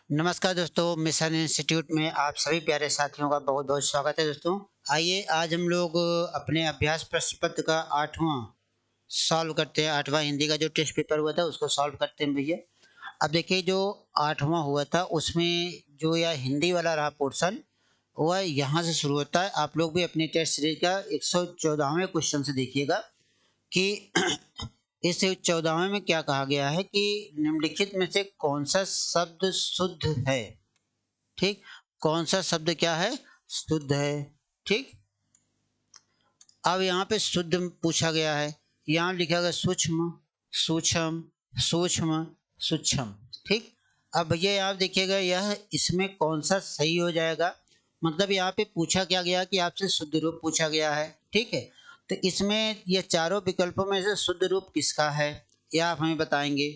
नमस्कार दोस्तों, mission institute में आप सभी प्यारे साथियों का बहुत बहुत स्वागत है दोस्तों। आइए आज हम लोग अपने अभ्यास प्रश्न पत्र का 8वां सॉल्व करते हैं। 8वां हिंदी का जो टेस्ट पेपर हुआ था उसको सॉल्व करते हैं भैया। अब देखिए जो 8वां हुआ था उसमें जो यह हिंदी वाला रहा पोर्शन वह यहाँ से शुरू होता है। आप लोग भी अपनी टेस्ट सीरीज का 114वें क्वेश्चन से देखिएगा कि इस 14वें में क्या कहा गया है कि निम्नलिखित में से कौन सा शब्द शुद्ध है। ठीक, कौन सा शब्द क्या है, शुद्ध है। ठीक, अब यहाँ पे शुद्ध पूछा गया है। यहाँ लिखा गया सूक्ष्म, सूक्ष्म, सूक्ष्म, सूक्ष्म। ठीक, अब भैया आप देखिएगा यह इसमें कौन सा सही हो जाएगा। मतलब यहाँ पे पूछा क्या गया कि आपसे शुद्ध रूप पूछा गया है। ठीक है, तो इसमें ये चारों विकल्पों में से शुद्ध रूप किसका है यह आप हमें बताएंगे।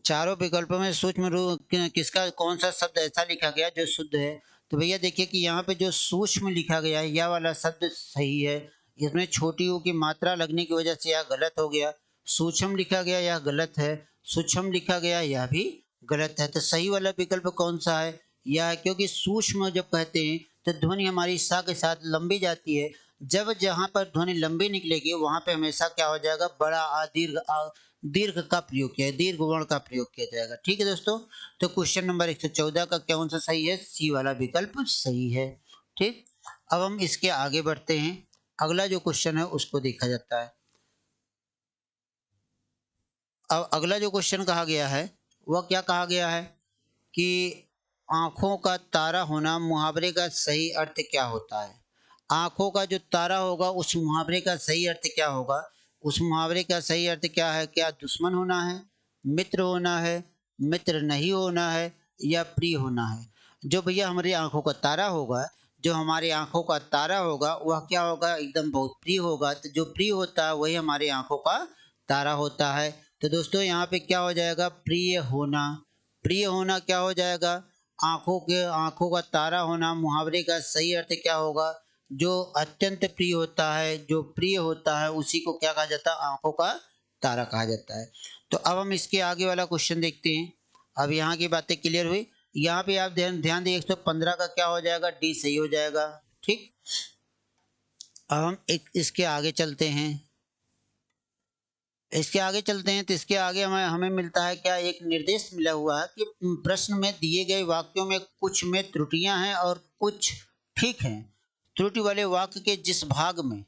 चारों विकल्पों में सूक्ष्म रूप किसका, कौन सा शब्द ऐसा लिखा गया जो शुद्ध है। तो भैया देखिए कि यहाँ पे जो सूक्ष्म लिखा गया है यह वाला शब्द सही है। इसमें छोटी ऊ की मात्रा लगने की वजह से यह गलत हो गया। सूक्ष्म लिखा गया यह गलत है। सूक्ष्म लिखा गया यह भी गलत है। तो सही वाला विकल्प कौन सा है, यह है, क्योंकि सूक्ष्म जब कहते हैं तो ध्वनि हमारी सा के साथ लंबी जाती है। जब जहाँ पर ध्वनि लंबी निकलेगी वहां पे हमेशा क्या हो जाएगा, बड़ा आ दीर्घ आ, दीर्घ का प्रयोग किया है, दीर्घ वर्ण का प्रयोग किया जाएगा। ठीक है दोस्तों, तो क्वेश्चन नंबर 114 का कौन सा सही है, सी वाला विकल्प सही है। ठीक, अब हम इसके आगे बढ़ते हैं। अगला जो क्वेश्चन है उसको देखा जाता है। अब अगला जो क्वेश्चन कहा गया है वह क्या कहा गया है कि आंखों का तारा होना मुहावरे का सही अर्थ क्या होता है। आंखों का जो तारा होगा उस मुहावरे का सही अर्थ क्या होगा। उस मुहावरे का सही अर्थ क्या है, क्या दुश्मन होना है, मित्र होना है, मित्र नहीं होना है या प्रिय होना है। जो भैया हमारी आंखों का तारा होगा, जो हमारी आंखों का तारा होगा वह क्या होगा, एकदम बहुत प्रिय होगा। तो जो प्रिय होता है वही हमारी आंखों का तारा होता है। तो दोस्तों यहाँ पे क्या हो जाएगा, प्रिय होना। प्रिय होना क्या हो जाएगा, आंखों का तारा होना मुहावरे का सही अर्थ क्या होगा, जो अत्यंत प्रिय होता है, जो प्रिय होता है उसी को क्या कहा जाता है, आंखों का तारा कहा जाता है। तो अब हम इसके आगे वाला क्वेश्चन देखते हैं। अब यहाँ की बातें क्लियर हुई। यहाँ पे आप ध्यान ध्यान दें, 115 का क्या हो जाएगा, डी सही हो जाएगा। ठीक, अब हम एक इसके आगे चलते हैं। इसके आगे चलते हैं तो इसके आगे हमें हमें मिलता है क्या, एक निर्देश मिला हुआ है कि प्रश्न में दिए गए वाक्यों में कुछ में त्रुटियां हैं और कुछ ठीक हैं। त्रुटि वाले वाक्य के जिस भाग में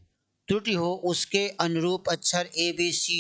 त्रुटि हो उसके अनुरूप अक्षर ए बी सी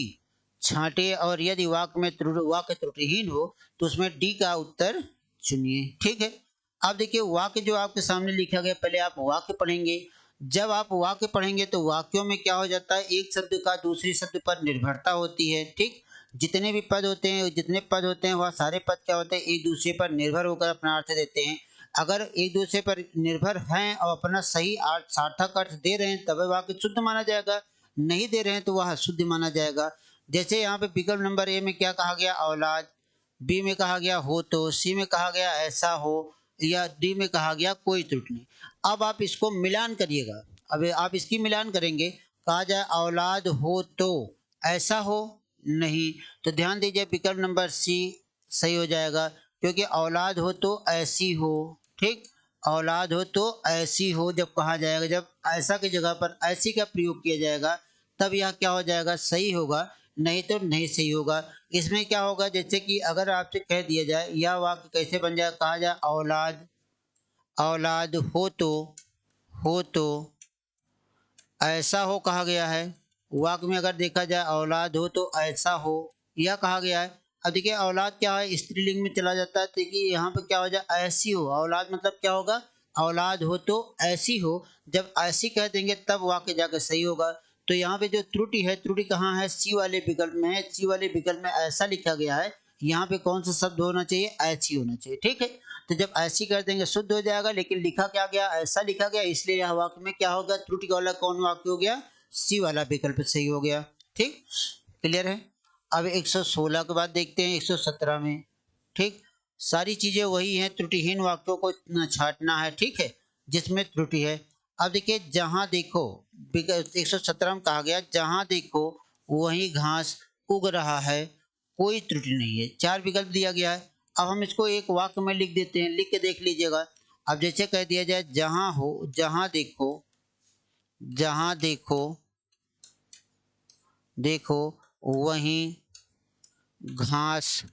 छांटे और यदि वाक्य त्रुटिहीन हो तो उसमें डी का उत्तर चुनिए। ठीक है, अब देखिए वाक्य जो आपके सामने लिखा गया, पहले आप वाक्य पढ़ेंगे। जब आप वाक्य पढ़ेंगे तो वाक्यों में क्या हो जाता है, एक शब्द का दूसरे शब्द पर निर्भरता होती है। ठीक, जितने भी पद होते हैं, जितने पद होते हैं वह सारे पद क्या होते हैं, एक दूसरे पर निर्भर होकर अपना अर्थ देते हैं। अगर एक दूसरे पर निर्भर हैं और अपना सही अर्थ सार्थक अर्थ दे रहे हैं तब वह वाक्य शुद्ध माना जाएगा, नहीं दे रहे हैं तो वह अशुद्ध माना जाएगा। जैसे यहाँ पे विकल्प नंबर ए में क्या कहा गया, औलाद, बी में कहा गया हो तो, सी में कहा गया ऐसा हो या डी में कहा गया कोई त्रुटि नहीं। अब आप इसको मिलान करिएगा। अब आप इसकी मिलान करेंगे, कहा जाए औलाद हो तो ऐसा हो नहीं, तो ध्यान दीजिए विकल्प नंबर सी सही हो जाएगा, क्योंकि औलाद हो तो ऐसी हो। ठीक, औलाद हो तो ऐसी हो जब कहा जाएगा, जब ऐसा की जगह पर ऐसी का प्रयोग किया जाएगा तब यह क्या हो जाएगा, सही होगा, नहीं तो नहीं सही होगा। इसमें क्या होगा, जैसे कि अगर आपसे कह दिया जाए यह वाक्य कैसे बन जाए, कहा जाए औलाद, औलाद हो तो ऐसा हो कहा गया है। वाक्य में अगर देखा जाए औलाद हो तो ऐसा हो यह कहा गया है। अब देखिए औलाद क्या है, स्त्रीलिंग में चला जाता है, देखिए यहाँ पे क्या हो जाए, ऐसी हो। औलाद मतलब क्या होगा, औलाद हो तो ऐसी हो, जब ऐसी कह देंगे तब वाक्य जाकर सही होगा। तो यहाँ पे जो त्रुटि है, त्रुटि कहाँ है, सी वाले विकल्प में है। सी वाले विकल्प में ऐसा लिखा गया है, यहाँ पे कौन सा शब्द होना चाहिए, ऐसी होना चाहिए। ठीक है, तो जब ऐसी कर देंगे शुद्ध हो जाएगा, लेकिन लिखा क्या गया, ऐसा लिखा गया, इसलिए यह वाक्य में क्या होगा, त्रुटि वाला कौन वाक्य हो गया, सी वाला विकल्प सही हो गया। ठीक, क्लियर है। अब 116 के बाद देखते हैं 117 में। ठीक, सारी चीजें वही हैं, त्रुटिहीन वाक्यों को छांटना है। ठीक है, जिसमें त्रुटि है। अब देखिए जहां देखो, 117 में कहा गया जहां देखो वहीं घास उग रहा है, कोई त्रुटि नहीं है। 4 विकल्प दिया गया है। अब हम इसको एक वाक्य में लिख देते हैं, लिख के देख लीजिएगा। अब जैसे कह दिया जाए जहां देखो वहीं घास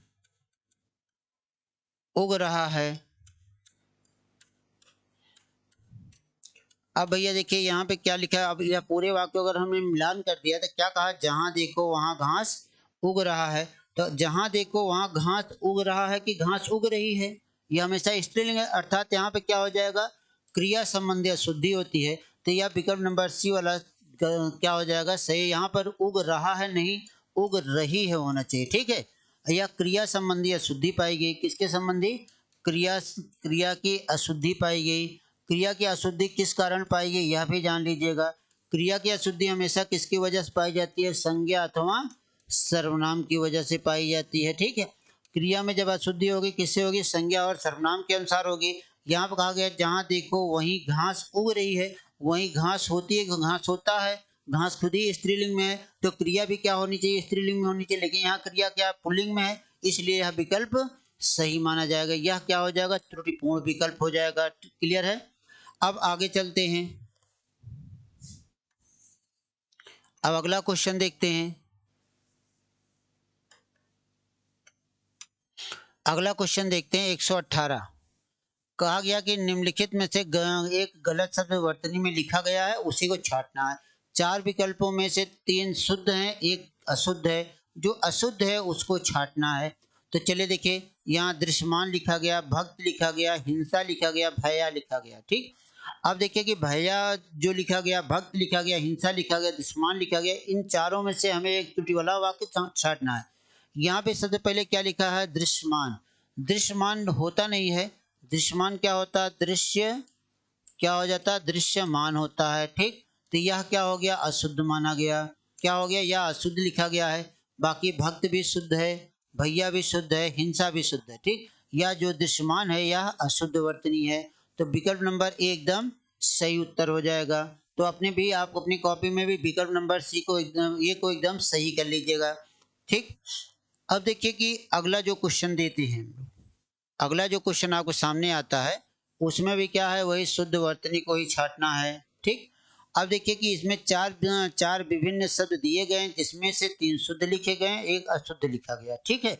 उग रहा है। अब भैया देखिए यहाँ पे क्या लिखा है। अब यह पूरे वाक्य अगर हमने मिलान कर दिया तो क्या कहा, जहां देखो वहां घास उग रहा है। तो जहां देखो वहां घास उग रहा है कि घास उग रही है, यह हमेशा स्त्रीलिंग है। अर्थात यहाँ पे क्या हो जाएगा, क्रिया संबंधी अशुद्धि होती है। तो यह विकल्प नंबर सी वाला क्या हो जाएगा, सही। यहाँ पर उग रहा है नहीं, उग रही है होना चाहिए, ठीक है। यह क्रिया संबंधी अशुद्धि पाई गई। किसके संबंधी, क्रिया की अशुद्धि पाई गई। क्रिया की अशुद्धि किस कारण पाई गई यह भी जान लीजिएगा। क्रिया की अशुद्धि हमेशा किसकी वजह से पाई जाती है, संज्ञा अथवा सर्वनाम की वजह से पाई जाती है, ठीक है। क्रिया में जब अशुद्धि होगी किससे होगी, संज्ञा और सर्वनाम के अनुसार होगी। यहाँ पर कहा गया जहाँ देखो वहीं घास उग रही है, वहीं घास होती है, घास होता है। घास खुद ही स्त्रीलिंग में है, तो क्रिया भी क्या होनी चाहिए, स्त्रीलिंग में होनी चाहिए। लेकिन यहाँ क्रिया क्या पुल्लिंग में है, इसलिए यह विकल्प सही माना जाएगा। यह क्या हो जाएगा, त्रुटिपूर्ण विकल्प हो जाएगा। क्लियर है। अब आगे चलते हैं। अब अगला क्वेश्चन देखते हैं। अगला क्वेश्चन देखते हैं 118। कहा गया कि निम्नलिखित में से एक गलत शब्द वर्तनी में लिखा गया है, उसी को छांटना है। 4 विकल्पों में से 3 शुद्ध हैं, एक अशुद्ध है। जो अशुद्ध है उसको छांटना है। तो चलिए देखिए, यहाँ दृश्यमान लिखा गया, भक्त लिखा गया, हिंसा लिखा गया, भैया लिखा गया, ठीक। अब देखिए कि भैया जो लिखा गया, भक्त लिखा गया, हिंसा लिखा गया, दुश्मन लिखा गया, इन चारों में से हमें एक त्रुटि वाला वाक्य छांटना है। यहाँ पे सबसे पहले क्या लिखा है, दृश्यमान। दृश्यमान होता नहीं है। दृश्यमान क्या होता है, दृश्य क्या हो जाता है, दृश्यमान होता है, ठीक। तो यह क्या हो गया, अशुद्ध माना गया। क्या हो गया, यह अशुद्ध लिखा गया है। बाकी भक्त भी शुद्ध है, भैया भी शुद्ध है, हिंसा भी शुद्ध है, ठीक। यह जो दृश्यमान है यह अशुद्ध वर्तनी है। तो विकल्प नंबर ए एकदम सही उत्तर हो जाएगा। तो अपने भी आप अपनी कॉपी में भी विकल्प नंबर सी को एकदम ए को एकदम सही कर लीजिएगा, ठीक। अब देखिए कि अगला जो क्वेश्चन देते हैं, अगला जो क्वेश्चन आपको सामने आता है उसमें भी क्या है, वही शुद्ध वर्तनी को ही छांटना है, ठीक। अब देखिए कि इसमें चार विभिन्न शब्द दिए गए हैं, जिसमें से 3 शुद्ध लिखे गए हैं, एक अशुद्ध लिखा गया, ठीक है।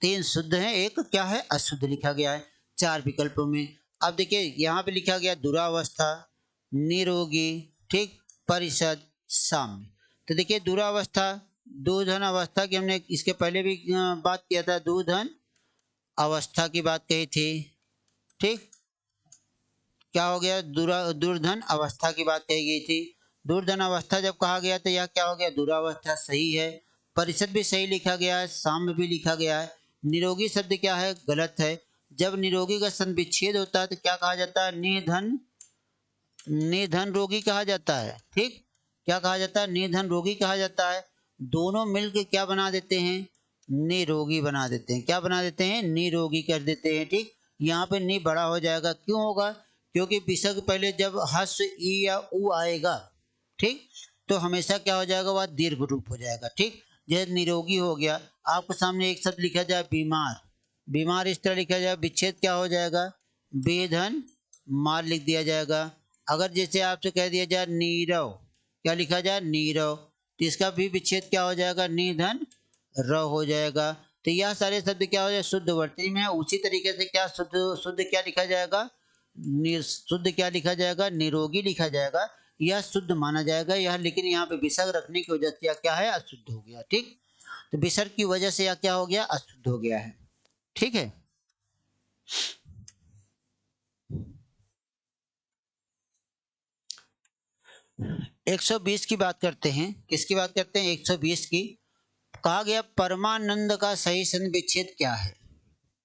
3 शुद्ध हैं, एक क्या है, अशुद्ध लिखा गया है 4 विकल्पों में। अब देखिए यहाँ पे लिखा गया दुरावस्था, निरोगी, ठीक, परिषद, साम्य। तो देखिए दुरावस्था, दूधन अवस्था की हमने इसके पहले भी बात किया था, दूधन अवस्था की बात कही थी, ठीक। क्या हो गया, दुर्धन अवस्था की बात कही गई थी। दुर्धन अवस्था जब कहा गया तो यह क्या हो गया, दुरावस्था सही है। परिषद भी सही लिखा गया है, साम्य भी लिखा गया है। निरोगी शब्द क्या है, गलत है। जब निरोगी का सन विच्छेद होता है तो क्या कहा जाता है, निधन, निधन रोगी कहा जाता है, ठीक। क्या कहा जाता है, निधन रोगी कहा जाता है। दोनों मिलकर क्या बना देते हैं, निरोगी बना देते हैं। क्या बना देते हैं, निरोगी कर देते हैं, ठीक। यहाँ पे नि बड़ा हो जाएगा, क्यों होगा, क्योंकि विसर्ग पहले जब हस ई या उ आएगा, ठीक, तो हमेशा क्या हो जाएगा, वह दीर्घ रूप हो जाएगा, ठीक। जैसे निरोगी हो गया, आपके सामने एक शब्द लिखा जाए बीमार, बीमार इस तरह लिखा जाए, विच्छेद क्या हो जाएगा, बेधन मार लिख दिया जाएगा। अगर जैसे आपसे कह दिया जाए नीरव, क्या लिखा जाए, नीरव, तो इसका भी विच्छेद क्या हो जाएगा, निधन र हो जाएगा। तो यह सारे शब्द क्या हो जाए, शुद्ध वर्तनी में है। उसी तरीके से क्या शुद्ध शुद्ध क्या लिखा जाएगा, शुद्ध क्या लिखा जाएगा, निरोगी लिखा जाएगा। यह शुद्ध माना जाएगा यह, लेकिन यहाँ पे विसर्ग रखने की वजह से यह क्या है, अशुद्ध हो गया, ठीक। तो विसर्ग की वजह से यह क्या हो गया, अशुद्ध हो गया है, ठीक है। 120 की बात करते हैं। किसकी बात करते हैं, 120 की। कहा गया परमानंद का सही संधि विच्छेद क्या है,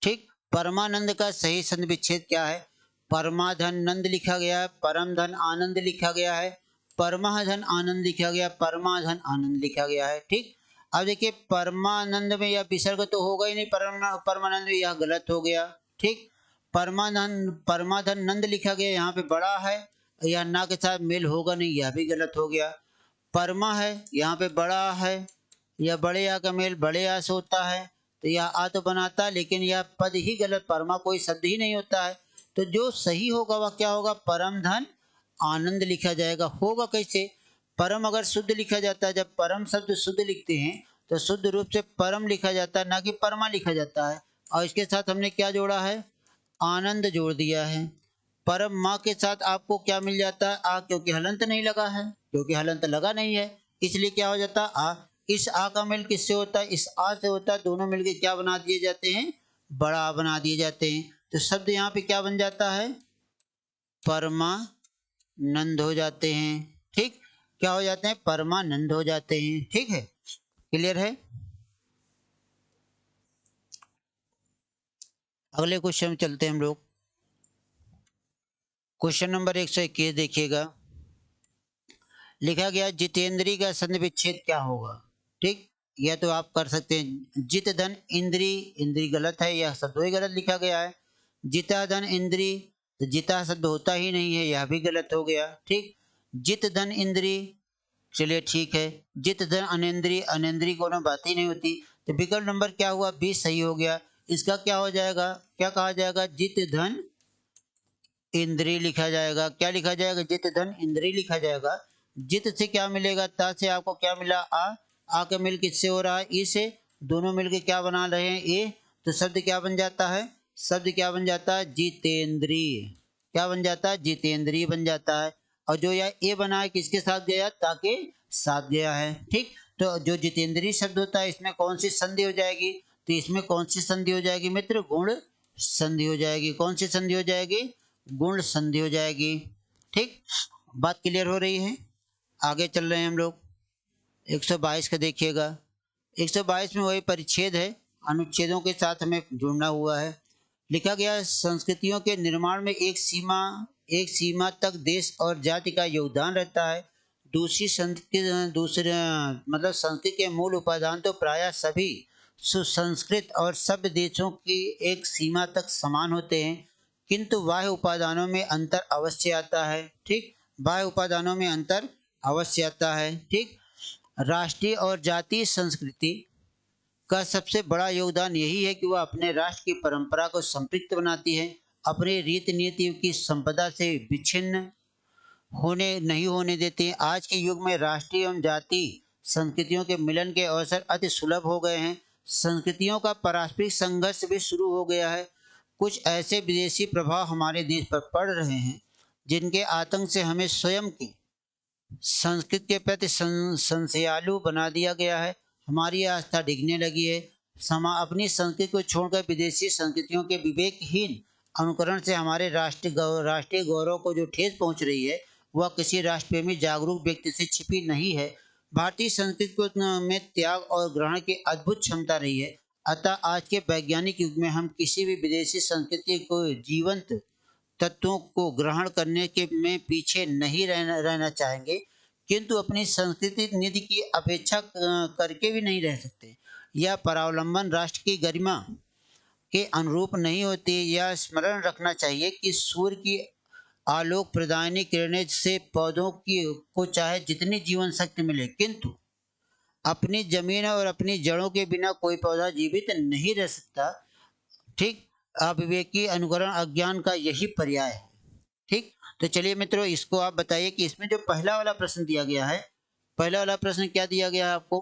ठीक। परमानंद का सही संधि विच्छेद क्या है, परमाधन नंद लिखा गया है, परम धन आनंद लिखा गया है, परमाधन आनंद लिखा गया, परमाधन आनंद लिखा गया है, ठीक। अब देखिए परमानंद में यह विसर्ग तो होगा ही नहीं, परमानंद में यह गलत हो गया, ठीक। परमानंद परमाधन नंद लिखा गया, यहाँ पे बड़ा है, यह ना के साथ मेल होगा नहीं, यह भी गलत हो गया। परमा है, यहाँ पे बड़ा है, यह बड़े आ का मेल बड़े आ से होता है, तो यह आ तो बनाता, लेकिन यह पद ही गलत, परमा कोई शब्द ही नहीं होता है। तो जो सही होगा वह क्या होगा, परम धन आनंद लिखा जाएगा। होगा कैसे, परम अगर शुद्ध लिखा जाता है, जब परम शब्द शुद्ध लिखते हैं तो शुद्ध रूप से परम लिखा जाता है, ना कि परमा लिखा जाता है। और इसके साथ हमने क्या जोड़ा है, आनंद जोड़ दिया है। परम माँ के साथ आपको क्या मिल जाता है, आ, क्योंकि हलंत नहीं लगा है, क्योंकि हलंत लगा नहीं है, इसलिए क्या हो जाता है, आ। इस आ का मेल किससे होता है, इस आ से होता है। दोनों मिलके क्या बना दिए जाते हैं, बड़ा आ बना दिए जाते हैं। तो शब्द यहाँ पे क्या बन जाता है, परमानंद हो जाते हैं। ठीक, क्या हो जाते हैं, परमानंद हो जाते हैं। ठीक है, क्लियर है। अगले क्वेश्चन में चलते हैं हम लोग। क्वेश्चन नंबर 121 देखिएगा। लिखा गया जितेंद्री का संधि विच्छेद क्या होगा। ठीक, यह तो आप कर सकते हैं। जित धन इंद्री, इंद्री गलत है, यह शब्द ही गलत लिखा गया है। जिता धन इंद्री, तो जिता शब्द होता ही नहीं है, यह भी गलत हो गया। ठीक, जित धन इंद्री, चलिए ठीक है। जित धन अनिंद्री, अनिंद्री कोनो बात ही नहीं होती। तो विकल्प नंबर क्या हुआ, 20 सही हो गया। इसका क्या हो जाएगा, क्या कहा जाएगा, जित धन इंद्री लिखा जाएगा। क्या लिखा जाएगा, जित धन इंद्री लिखा जाएगा। जित से क्या मिलेगा, ता से आपको क्या मिला, आ का मिल किससे हो रहा है, ई से। दोनों मिलके क्या बना रहे हैं, ए। तो शब्द क्या बन जाता है, शब्द क्या बन जाता है, जितेंद्रीय। क्या बन जाता है, जितेंद्रीय बन जाता है। और जो यह ए बना है किसके साथ गया, ताके साथ गया है। ठीक, तो जो जितेंद्रीय शब्द होता है इसमें कौन सी संधि हो जाएगी, तो इसमें कौन सी संधि हो जाएगी मित्र, गुण संधि हो जाएगी। कौन सी संधि हो जाएगी, गुण संधि हो जाएगी। ठीक, बात क्लियर हो रही है। आगे चल रहे हैं हम लोग। 122 का देखिएगा। 122 में वही परिच्छेद है, अनुच्छेदों के साथ हमें जुड़ना हुआ है। लिखा गया है संस्कृतियों के निर्माण में एक सीमा तक देश और जाति का योगदान रहता है। दूसरी संस्कृति, दूसरे मतलब संस्कृति के मूल उपादान तो प्रायः सभी सुसंस्कृत और सभ्य देशों की एक सीमा तक समान होते हैं, किंतु बाह्य उपादानों में अंतर अवश्य आता है। ठीक, बाह्य उपादानों में अंतर अवश्य आता है। ठीक, राष्ट्रीय और जातीय संस्कृति का सबसे बड़ा योगदान यही है कि वह अपने राष्ट्र की परंपरा को संपृक्त बनाती है, अपने रीति नीति की संपदा से विच्छिन्न नहीं होने देती। आज के युग में राष्ट्रीय एवं जातीय संस्कृतियों के मिलन के अवसर अति सुलभ हो गए हैं। संस्कृतियों का पारस्परिक संघर्ष भी शुरू हो गया है। कुछ ऐसे विदेशी प्रभाव हमारे देश पर पड़ रहे हैं जिनके आतंक से हमें स्वयं की संस्कृति के प्रति संशयालु बना दिया गया है। हमारी आस्था डिगने लगी है। अपनी संस्कृति को छोड़कर विदेशी संस्कृतियों के विवेकहीन अनुकरण से हमारे राष्ट्रीय गौरव को जो ठेस पहुंच रही है वह किसी राष्ट्रप्रेमी जागरूक व्यक्ति से छिपी नहीं है। भारतीय संस्कृति को में त्याग और ग्रहण की अद्भुत क्षमता रही है। अतः आज के वैज्ञानिक युग में हम किसी भी विदेशी संस्कृति को जीवंत तत्वों को ग्रहण करने के में पीछे नहीं रहना चाहेंगे, किंतु अपनी संस्कृति निधि की अपेक्षा करके भी नहीं रह सकते। यह परावलंबन राष्ट्र की गरिमा के अनुरूप नहीं होती। यह स्मरण रखना चाहिए कि सूर्य की आलोक प्रदायनी किरणें से पौधों की को चाहे जितनी जीवन शक्ति मिले, किंतु अपनी जमीन और अपनी जड़ों के बिना कोई पौधा जीवित नहीं रह सकता। ठीक, अविवेकी अनुकरण अज्ञान का यही पर्याय है। ठीक, तो चलिए मित्रों, इसको आप बताइए कि इसमें जो पहला वाला प्रश्न दिया गया है, पहला वाला प्रश्न क्या दिया गया है आपको।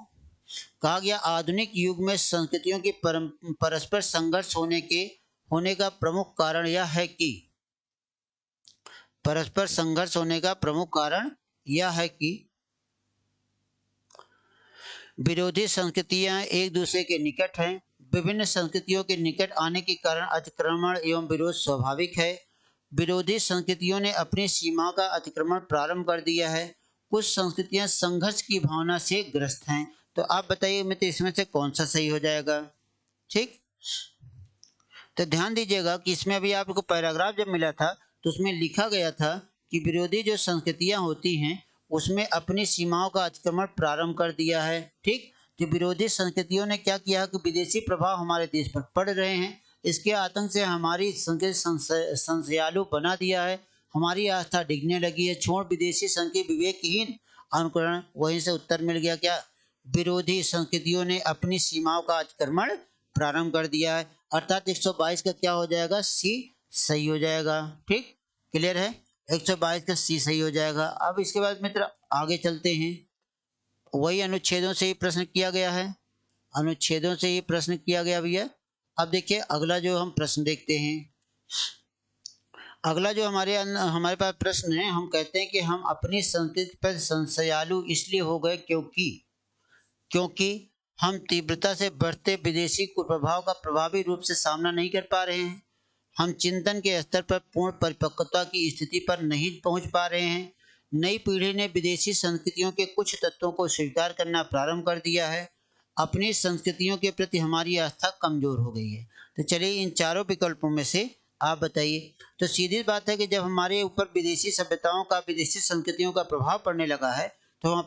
कहा गया आधुनिक युग में संस्कृतियों की परस्पर संघर्ष होने का प्रमुख कारण यह है कि परस्पर संघर्ष होने का प्रमुख कारण यह है कि विरोधी संस्कृतियां एक दूसरे के निकट हैं। विभिन्न संस्कृतियों के निकट आने के कारण अतिक्रमण एवं विरोध स्वाभाविक है। विरोधी संस्कृतियों ने अपनी सीमा का अतिक्रमण प्रारंभ कर दिया है। कुछ संस्कृतियां संघर्ष की भावना से ग्रस्त हैं। तो आप बताइए मित्र, इसमें से कौन सा सही हो जाएगा। ठीक, तो ध्यान दीजिएगा कि इसमें अभी आपको पैराग्राफ जब मिला था तो उसमें लिखा गया था कि विरोधी जो संस्कृतियां होती हैं उसमें अपनी सीमाओं का अतिक्रमण प्रारंभ कर दिया है। ठीक, जो विरोधी संस्कृतियों ने क्या किया कि विदेशी प्रभाव हमारे देश पर पड़ रहे हैं, इसके आतंक से हमारी संस्कृति संशयालु बना दिया है। हमारी आस्था डिगने लगी है। छोड़ विदेशी संस्कृति विवेकहीन अनुकरण, वहीं से उत्तर मिल गया क्या, विरोधी संस्कृतियों ने अपनी सीमाओं का अतिक्रमण प्रारंभ कर दिया है, अर्थात 122 का क्या हो जाएगा, सी सही हो जाएगा। ठीक, क्लियर है, 122 का सी सही हो जाएगा। अब इसके बाद मित्र आगे चलते हैं, वही अनुच्छेदों से ही प्रश्न किया गया है, अनुच्छेदों से ही प्रश्न किया गया भैया। अब देखिए अगला जो हम प्रश्न देखते हैं, अगला जो हमारे पास प्रश्न है, हम कहते हैं कि हम अपनी संस्कृति पर संशयालु इसलिए हो गए क्योंकि हम तीव्रता से बढ़ते विदेशी कुप्रभाव का प्रभावी रूप से सामना नहीं कर पा रहे हैं। हम चिंतन के स्तर पर पूर्ण परिपक्वता की स्थिति पर नहीं पहुंच पा रहे हैं। नई पीढ़ी ने विदेशी संस्कृतियों के कुछ तत्वों को स्वीकार करना प्रारंभ कर दिया है। अपनी संस्कृतियों के प्रति हमारी आस्था कमजोर हो गई है। तो चलिए इन चारों विकल्पों में से आप बताइए। तो सीधी बात है कि जब हमारे ऊपर विदेशी सभ्यताओं का, विदेशी संस्कृतियों का प्रभाव पड़ने लगा है, तो हम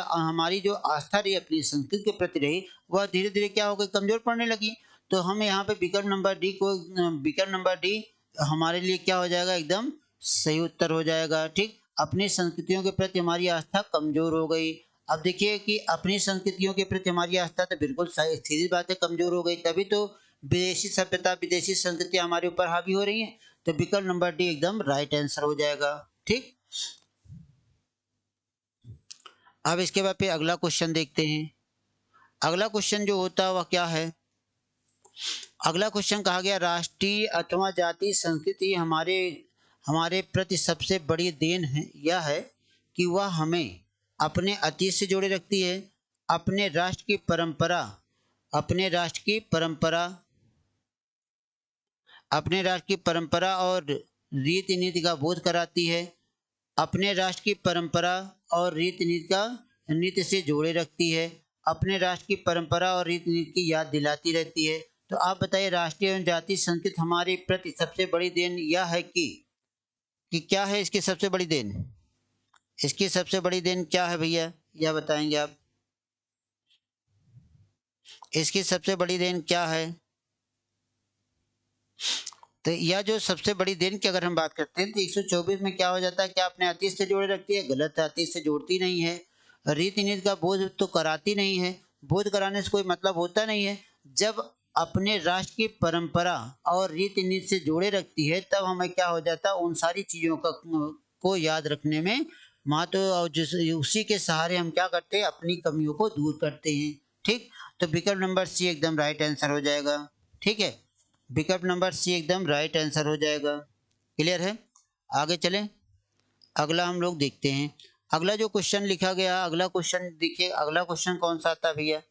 हमारी जो आस्था रही अपनी संस्कृति के प्रति रही, वह धीरे धीरे क्या हो गई, कमजोर पड़ने लगी। तो हम यहाँ पे विकल्प नंबर डी हमारे लिए क्या हो जाएगा, एकदम सही उत्तर हो जाएगा। ठीक, अपनी संस्कृतियों के प्रति हमारी आस्था कमजोर हो गई। अब देखिए कि अपनी संस्कृतियों के प्रति हमारी आस्था तो बिल्कुल सीधी बात है, कमजोर हो गई, तभी तो विदेशी सभ्यता, विदेशी संस्कृति हमारे ऊपर हावी हो रही है। तो विकल्प नंबर डी एकदम राइट आंसर हो जाएगा। ठीक, अब इसके बाद फिर अगला क्वेश्चन देखते हैं। अगला क्वेश्चन जो होता है वह क्या है, अगला क्वेश्चन कहा गया, राष्ट्रीय अथवा जाति संस्कृति हमारे हमारे प्रति सबसे बड़ी देन है यह है कि वह हमें अपने अतीत से जोड़े रखती है, अपने राष्ट्र की परंपरा, अपने राष्ट्र की परंपरा, अपने राष्ट्र की परंपरा और रीति नीति का बोध कराती है, अपने राष्ट्र की परंपरा और रीति नीति से जोड़े रखती है, अपने राष्ट्र की परंपरा और रीति नीति की याद दिलाती रहती है। तो आप बताइए, राष्ट्रीय एवं जाति संस्कृति हमारे प्रति सबसे बड़ी देन यह है कि क्या है इसकी सबसे बड़ी देन, इसकी सबसे बड़ी देन क्या है भैया, यह बताएंगे आप, इसकी सबसे बड़ी देन क्या है। तो यह जो सबसे बड़ी देन की अगर हम बात करते हैं तो 124 में क्या हो जाता है, क्या अपने अतीत से जोड़े रखती है, गलत है, अतीत से जोड़ती नहीं है। रीति नीति का बोध तो कराती नहीं है, बोध कराने से कोई मतलब होता नहीं है। जब अपने राष्ट्र की परंपरा और रीति नीति से जोड़े रखती है तब हमें क्या हो जाता है, उन सारी चीज़ों को याद रखने में महत्व, और जिस उसी के सहारे हम क्या करते हैं, अपनी कमियों को दूर करते हैं। ठीक, तो विकल्प नंबर सी एकदम राइट आंसर हो जाएगा। ठीक है, विकल्प नंबर सी एकदम राइट आंसर हो जाएगा। क्लियर है, आगे चलें, अगला हम लोग देखते हैं। अगला जो क्वेश्चन लिखा गया, अगला क्वेश्चन देखिए, अगला क्वेश्चन कौन सा आता भैया,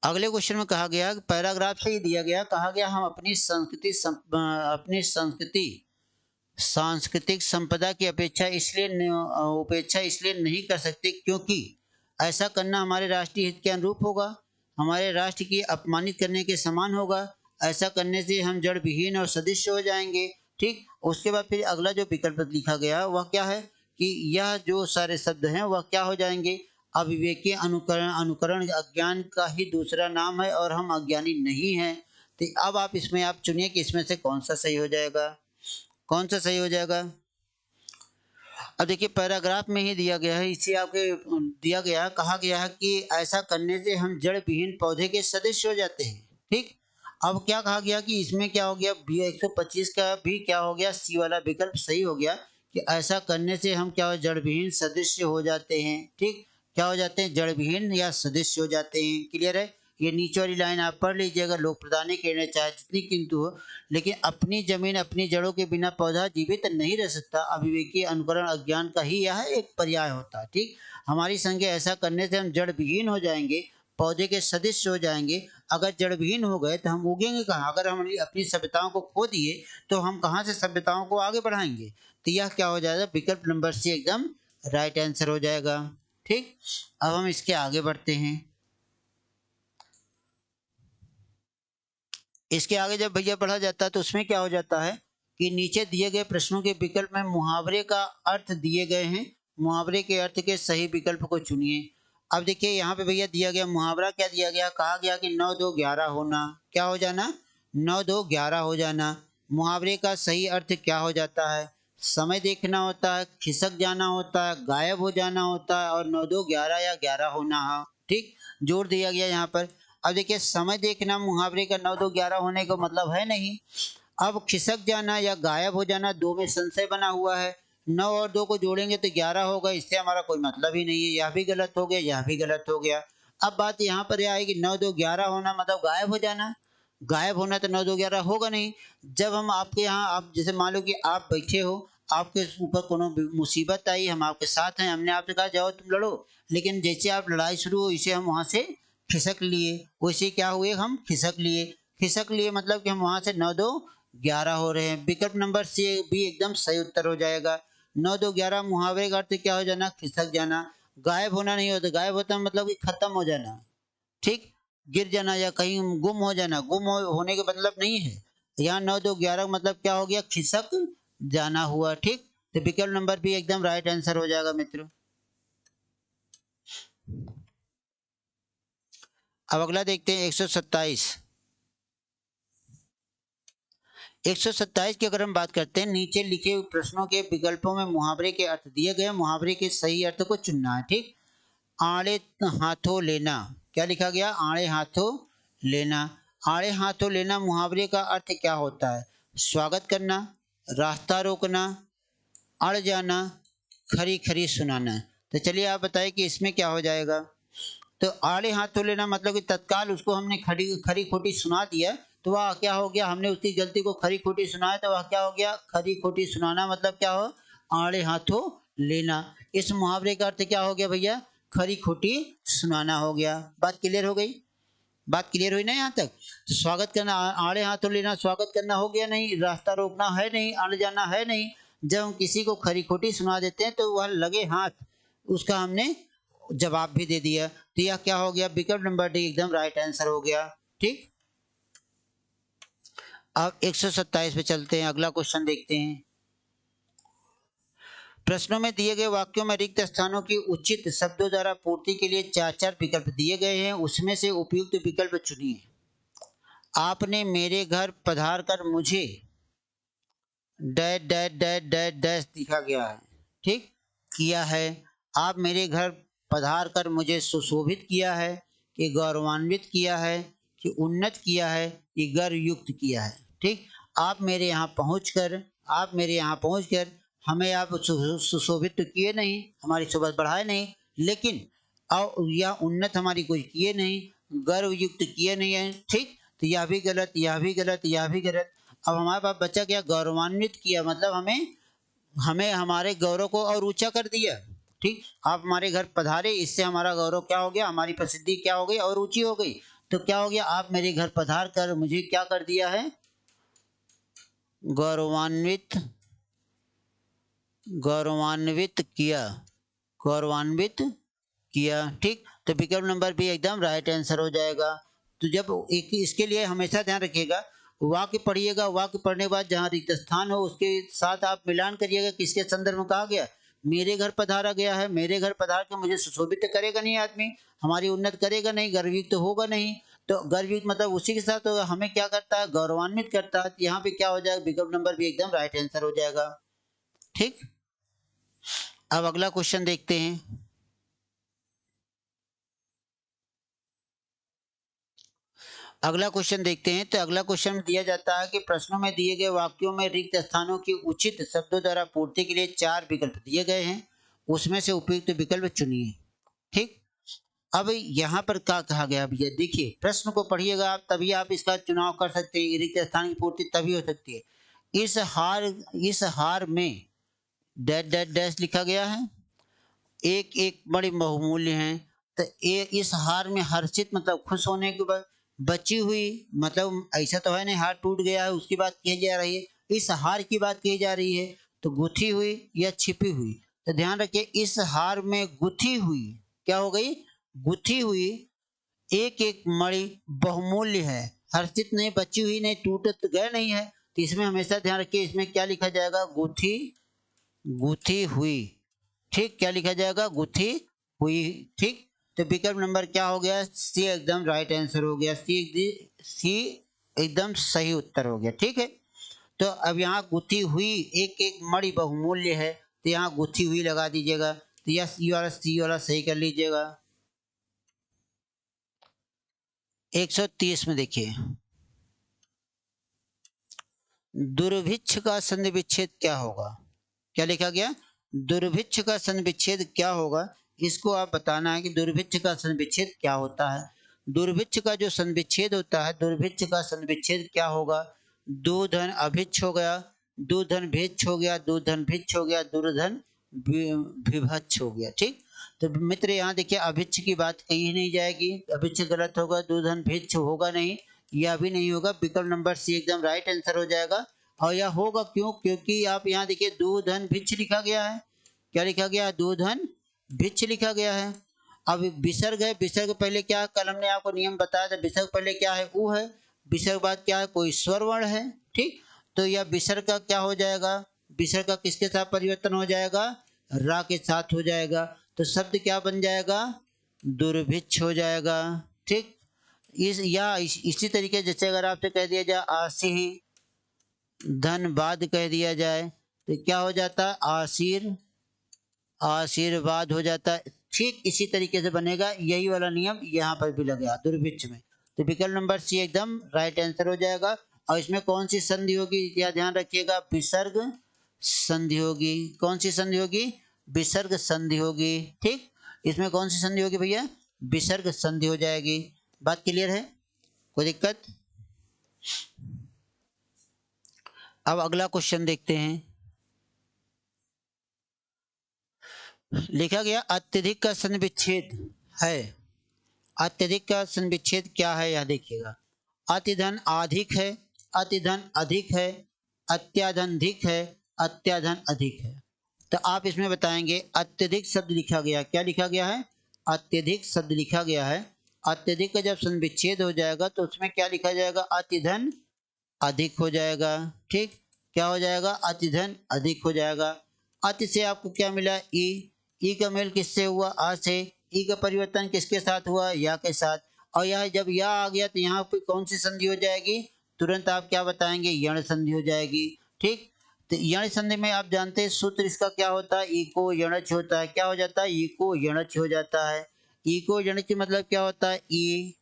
अगले क्वेश्चन में कहा गया, पैराग्राफ से ही दिया गया, कहा गया हम अपनी संस्कृति सांस्कृतिक संपदा की उपेक्षा इसलिए नहीं कर सकते क्योंकि ऐसा करना हमारे राष्ट्रीय हित के अनुरूप होगा, हमारे राष्ट्र की अपमानित करने के समान होगा, ऐसा करने से हम जड़ विहीन और सदृश हो जाएंगे। ठीक, उसके बाद फिर अगला जो विकल्प लिखा गया वह क्या है कि यह जो सारे शब्द हैं वह क्या हो जाएंगे, अविवेकी अनुकरण, अनुकरण अज्ञान का ही दूसरा नाम है और हम अज्ञानी नहीं हैं। तो अब आप इसमें आप चुनिए कि इसमें से कौन सा सही हो जाएगा, कौन सा सही हो जाएगा। अब देखिए पैराग्राफ में ही दिया गया है, इसे आपके दिया गया, कहा गया है कि ऐसा करने से हम जड़ विहीन पौधे के सदस्य हो जाते हैं। ठीक, अब क्या कहा गया कि इसमें क्या हो गया, बी 125 का भी क्या हो गया, सी वाला विकल्प सही हो गया कि ऐसा करने से हम क्या हो, जड़ विहीन सदस्य हो जाते हैं। ठीक, क्या हो जाते हैं, जड़ विहीन या सदस्य हो जाते हैं। क्लियर है, ये नीचे वाली लाइन आप पढ़ लीजिएगा, लोग प्रदान करने चाहे जितनी किंतु हो, लेकिन अपनी जमीन अपनी जड़ों के बिना पौधा जीवित नहीं रह सकता, अविवेकी अनुकरण अज्ञान का ही यह एक पर्याय होता है। ठीक, हमारी संज्ञा ऐसा करने से हम जड़ विहीन हो जाएंगे, पौधे के सदस्य हो जाएंगे। अगर जड़ विहीन हो गए तो हम उगेंगे कहाँ, अगर हम अपनी सभ्यताओं को खो दिए तो हम कहाँ से सभ्यताओं को आगे बढ़ाएंगे। तो यह क्या हो जाएगा, विकल्प नंबर सी एकदम राइट आंसर हो जाएगा। ठीक, अब हम इसके आगे बढ़ते हैं। इसके आगे जब भैया पढ़ा जाता है तो उसमें क्या हो जाता है कि नीचे दिए गए प्रश्नों के विकल्प में मुहावरे का अर्थ दिए गए हैं, मुहावरे के अर्थ के सही विकल्प को चुनिए। अब देखिए यहाँ पे भैया दिया गया मुहावरा, क्या दिया गया, कहा गया कि 9 2 11 होना, क्या हो जाना, 9 2 11 हो जाना। मुहावरे का सही अर्थ क्या हो जाता है, समय देखना होता है, खिसक जाना होता है, गायब हो जाना होता है और 9 2 11 या 11 होना है। ठीक, जोड़ दिया गया यहाँ पर। अब देखिए समय देखना मुहावरे का 9 2 11 होने का मतलब है नहीं। अब खिसक जाना या गायब हो जाना, दो में संशय बना हुआ है। 9 और 2 को जोड़ेंगे तो 11 होगा, इससे हमारा कोई मतलब ही नहीं है। यह भी गलत हो गया, यह भी गलत हो गया। अब बात यहाँ पर यह आएगी 9 2 11 होना मतलब गायब हो जाना। गायब होना तो 9 2 11 होगा नहीं। जब हम आपके यहाँ, आप जैसे मान लो कि आप बैठे हो, आपके ऊपर कोनो मुसीबत आई, हम आपके साथ हैं, हमने आपसे कहा जाओ तुम लड़ो, लेकिन जैसे आप लड़ाई शुरू हुई इसे हम वहाँ से खिसक लिए। वैसे क्या हुए, हम खिसक लिए। खिसक लिए मतलब कि हम वहाँ से 9 2 11 हो रहे हैं। विकल्प नंबर सी भी एकदम सही उत्तर हो जाएगा। 9 2 11 मुहावरे का अर्थ क्या हो जाना, खिसक जाना। गायब होना नहीं होता, गायब होता मतलब कि खत्म हो जाना। ठीक, गिर जाना या कहीं गुम हो जाना, होने का मतलब नहीं है। यहाँ 9 2 11 मतलब क्या हो गया, खिसक जाना हुआ। ठीक, तो विकल्प नंबर भी एकदम राइट आंसर हो जाएगा मित्रों। अब अगला देखते हैं 127। 127 की अगर हम बात करते हैं, नीचे लिखे हुए प्रश्नों के विकल्पों में मुहावरे के अर्थ दिए गए, मुहावरे के सही अर्थ को चुनना है। ठीक, आड़े हाथों लेना, क्या लिखा गया, आड़े हाथों लेना। आड़े हाथों लेना मुहावरे का अर्थ क्या होता है, स्वागत करना, रास्ता रोकना, अड़ जाना, खरी खरी सुनाना। तो चलिए आप बताइए कि इसमें क्या हो जाएगा। तो आड़े हाथों लेना मतलब कि तत्काल उसको हमने खरी खरी खोटी सुना दिया, तो वह क्या हो गया, हमने उसकी गलती को खरी खोटी सुनाया तो वह क्या हो गया, खरी खोटी सुनाना। मतलब क्या हो, आड़े हाथों लेना। इस मुहावरे का अर्थ क्या हो गया भैया, खरी खोटी सुनाना हो गया। बात क्लियर हो गई, बात क्लियर हुई ना यहाँ तक। तो स्वागत करना, आड़े हाथों लेना स्वागत करना हो गया नहीं, रास्ता रोकना है नहीं, अड़ जाना है नहीं। जब हम किसी को खरी खोटी सुना देते हैं तो वह लगे हाथ उसका हमने जवाब भी दे दिया। तो यह क्या हो गया, विकल्प नंबर डी एकदम राइट आंसर हो गया। ठीक, अब 127 पे चलते हैं, अगला क्वेश्चन देखते हैं। प्रश्नों में दिए गए वाक्यों में रिक्त स्थानों की उचित शब्दों द्वारा पूर्ति के लिए चार चार विकल्प दिए गए हैं, उसमें से उपयुक्त विकल्प चुनिए। आपने मेरे घर पधार कर मुझे dash dash dash dash dash दिखा गया है। ठीक, किया है। आप मेरे घर पधार कर मुझे सुशोभित किया है, कि गौरवान्वित किया है, कि उन्नत किया है, कि गर्वयुक्त किया है। ठीक, आप मेरे यहाँ पहुँच कर, आप मेरे यहाँ पहुँच कर हमें आप सुशोभित तो किए नहीं, हमारी शोभा बढ़ाए नहीं, लेकिन और या उन्नत हमारी कोई किए नहीं, गर्वयुक्त किए नहीं है। ठीक, तो यह भी गलत, यह भी गलत, यह भी गलत। अब हमारे पास बच्चा क्या, गौरवान्वित किया मतलब हमें हमें हमारे गौरव को और ऊंचा कर दिया। ठीक, आप हमारे घर पधारे, इससे हमारा गौरव क्या हो गया, हमारी प्रसिद्धि क्या हो गई और ऊंची हो गई। तो क्या हो गया, आप मेरे घर पधार कर मुझे क्या कर दिया है, गौरवान्वित, गौरवान्वित किया, गौरवान्वित किया। ठीक, तो विकल्प नंबर भी एकदम राइट आंसर हो जाएगा। तो जब एक इसके लिए हमेशा ध्यान रखिएगा, वाक्य पढ़िएगा, वाक्य पढ़ने के बाद जहाँ रिक्त स्थान हो उसके साथ आप मिलान करिएगा, किसके संदर्भ में कहा गया, मेरे घर पधारा गया है, मेरे घर पधार के मुझे सुशोभित करेगा नहीं आदमी, हमारी उन्नत करेगा नहीं, गर्वयुक्त तो होगा नहीं। तो गर्वयुक्त मतलब उसी के साथ होगा, हमें क्या करता है, गौरवान्वित करता है। तो यहाँ पे क्या हो जाएगा, विकल्प नंबर भी एकदम राइट आंसर हो जाएगा। ठीक, अब अगला क्वेश्चन देखते हैं। अगला क्वेश्चन देखते हैं। तो अगला क्वेश्चन दिया जाता है कि प्रश्नों में दिए गए वाक्यों में रिक्त स्थानों की उचित शब्दों द्वारा पूर्ति के लिए चार विकल्प दिए गए हैं, उसमें से उपयुक्त विकल्प चुनिए। ठीक, अब यहाँ पर क्या कहा गया भैया, देखिए प्रश्न को पढ़िएगा आप, तभी आप इसका चुनाव कर सकते हैं, रिक्त स्थान की पूर्ति तभी हो सकती है। इस हार में डैश डैश डैश लिखा गया है, एक एक बड़ी बहुमूल्य है। तो ये इस हार में हर्षित मतलब खुश होने के बाद, बची हुई मतलब ऐसा तो है नहीं हार टूट गया है उसकी बात की जा रही है, इस हार की बात की जा रही है। तो गुथी हुई या छिपी हुई, तो ध्यान रखिए इस हार में गुथी हुई क्या हो गई, गुथी हुई एक एक मणि बहुमूल्य है, हर्षित नहीं, बची हुई नहीं, टूट तो गए नहीं है। तो इसमें हमेशा ध्यान रखिए, इसमें क्या लिखा जाएगा, गुथी, गुथी हुई। ठीक, क्या लिखा जाएगा, गुथी हुई। ठीक, तो विकल्प नंबर क्या हो गया, सी एकदम राइट आंसर हो गया, सी एकदम सही उत्तर हो गया। ठीक है, तो अब यहाँ गुथी हुई एक एक मणि बहुमूल्य है, तो यहाँ गुथी हुई लगा दीजिएगा। तो यस, ये वाला सी वाला सही कर लीजिएगा। 130 में देखिए, दुर्भिक्ष का संधि विच्छेद क्या होगा? क्या लिखा गया? दुर्भिक्ष का संधि विच्छेद क्या होगा, इसको आप बताना है कि दुर्भिक्ष का संधि विच्छेद क्या होता है। दुर्भिक्ष का जो संधि विच्छेद होता है, दुर्भिक्ष का संधि विच्छेद क्या होगा? दो धन अभिक्ष हो गया, दो धन भिक्ष हो गया, दो धन भिक्ष हो गया, दो धन विभक्ष हो गया। ठीक, तो मित्र यहाँ देखिए अभिक्ष की बात कही नहीं जाएगी, अभिक्ष गलत होगा, दो धन भिक्ष होगा नहीं, यह भी नहीं होगा। विकल्प नंबर सी एकदम राइट आंसर हो जाएगा। और यह होगा क्यों? क्योंकि आप यहाँ देखिए दो धन भिक्ष लिखा गया है। क्या लिखा गया? दो धन भिक्ष लिखा गया है। अब विसर्ग है, विसर्ग पहले क्या है? कलम ने आपको नियम बताया था, विसर्ग पहले क्या है? ऊ है। विसर्ग बाद क्या है? कोई स्वर वर्ण है। ठीक, तो यह विसर्ग का क्या हो जाएगा? विसर्ग का किसके साथ परिवर्तन हो जाएगा? रा के साथ हो जाएगा। तो शब्द क्या बन जाएगा? दुर्भिक्ष हो जाएगा। ठीक, इसी तरीके जैसे अगर आपसे कह दिया जाए आसी धनबाद कह दिया जाए तो क्या हो जाता है? आशीर आशीर्वाद हो जाता है। ठीक इसी तरीके से बनेगा, यही वाला नियम यहाँ पर भी लगेगा दुर्भिक्ष में। तो विकल्प नंबर सी एकदम राइट आंसर हो जाएगा। और इसमें कौन सी संधि होगी, यह ध्यान रखिएगा, विसर्ग संधि होगी। कौन सी संधि होगी? विसर्ग संधि होगी। ठीक, इसमें कौन सी संधि होगी भैया? विसर्ग संधि हो जाएगी। बात क्लियर है? कोई दिक्कत? अब अगला क्वेश्चन देखते हैं। लिखा गया अत्यधिक का संधि विच्छेद है। अत्यधिक का संधि विच्छेद क्या है यह देखिएगा। अतिधन अधिक है, अतिधन अधिक है, अत्याधन है, अत्याधन अधिक है। तो आप इसमें बताएंगे अत्यधिक शब्द लिखा गया, क्या लिखा गया है? अत्यधिक शब्द लिखा गया है। अत्यधिक का जब संधि विच्छेद हो जाएगा तो उसमें क्या लिखा जाएगा? अतिधन अधिक हो जाएगा। ठीक, क्या हो जाएगा? अतिधन अधिक हो जाएगा। अति से आपको क्या मिला? ई का मेल किससे हुआ? आ से। ई का परिवर्तन किसके साथ हुआ? या के साथ। और यह जब या आ गया तो यहाँ पे कौन सी संधि हो जाएगी? तुरंत आप क्या बताएंगे? यण संधि हो जाएगी। ठीक, तो यण संधि में आप जानते हैं सूत्र इसका क्या होता है? इको यणच होता है। क्या हो जाता है? इको यणच हो जाता है। इको यणच मतलब क्या होता है? ई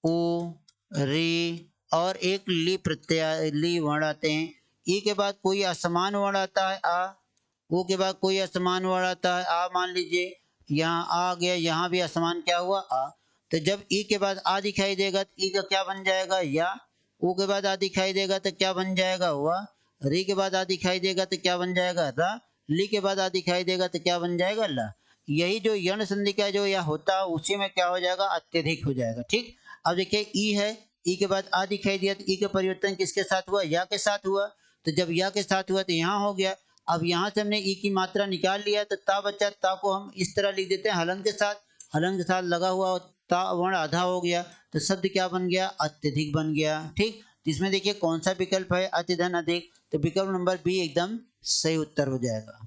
ओ री और एक ली प्रत्यय ली वर्ण आते हैं। ई के बाद कोई असमान वर्ण आता है आ, ओ के बाद कोई असमान वर्ण आता है आ। मान लीजिए यहाँ आ गया, यहाँ भी असमान क्या हुआ? आ। तो जब ई के बाद आ दिखाई देगा तो ई का क्या बन जाएगा? या। ओ के बाद आ दिखाई देगा तो क्या बन जाएगा? हुआ। री के बाद आ दिखाई देगा तो क्या बन जाएगा? रा। ली के बाद आ दिखाई देगा तो क्या बन जाएगा? ला। यही जो यण संधि का जो यह होता है उसी में क्या हो जाएगा? अत्यधिक हो जाएगा। ठीक, अब देखिए ई है, ई के बाद आ दिखाई दिया तो ई का परिवर्तन किसके साथ हुआ? या के साथ हुआ। तो जब या के साथ हुआ तो यहाँ हो गया। अब यहाँ से हमने ई की मात्रा निकाल लिया तो ता बचा, ता को हम इस तरह लिख देते हैं हलन के साथ। हलन के साथ लगा हुआ ता वर्ण आधा हो गया तो शब्द क्या बन गया? अत्यधिक बन गया। ठीक, तो इसमें देखिए कौन सा विकल्प है? अतिधन अधिक। तो विकल्प नंबर बी एकदम सही उत्तर हो जाएगा।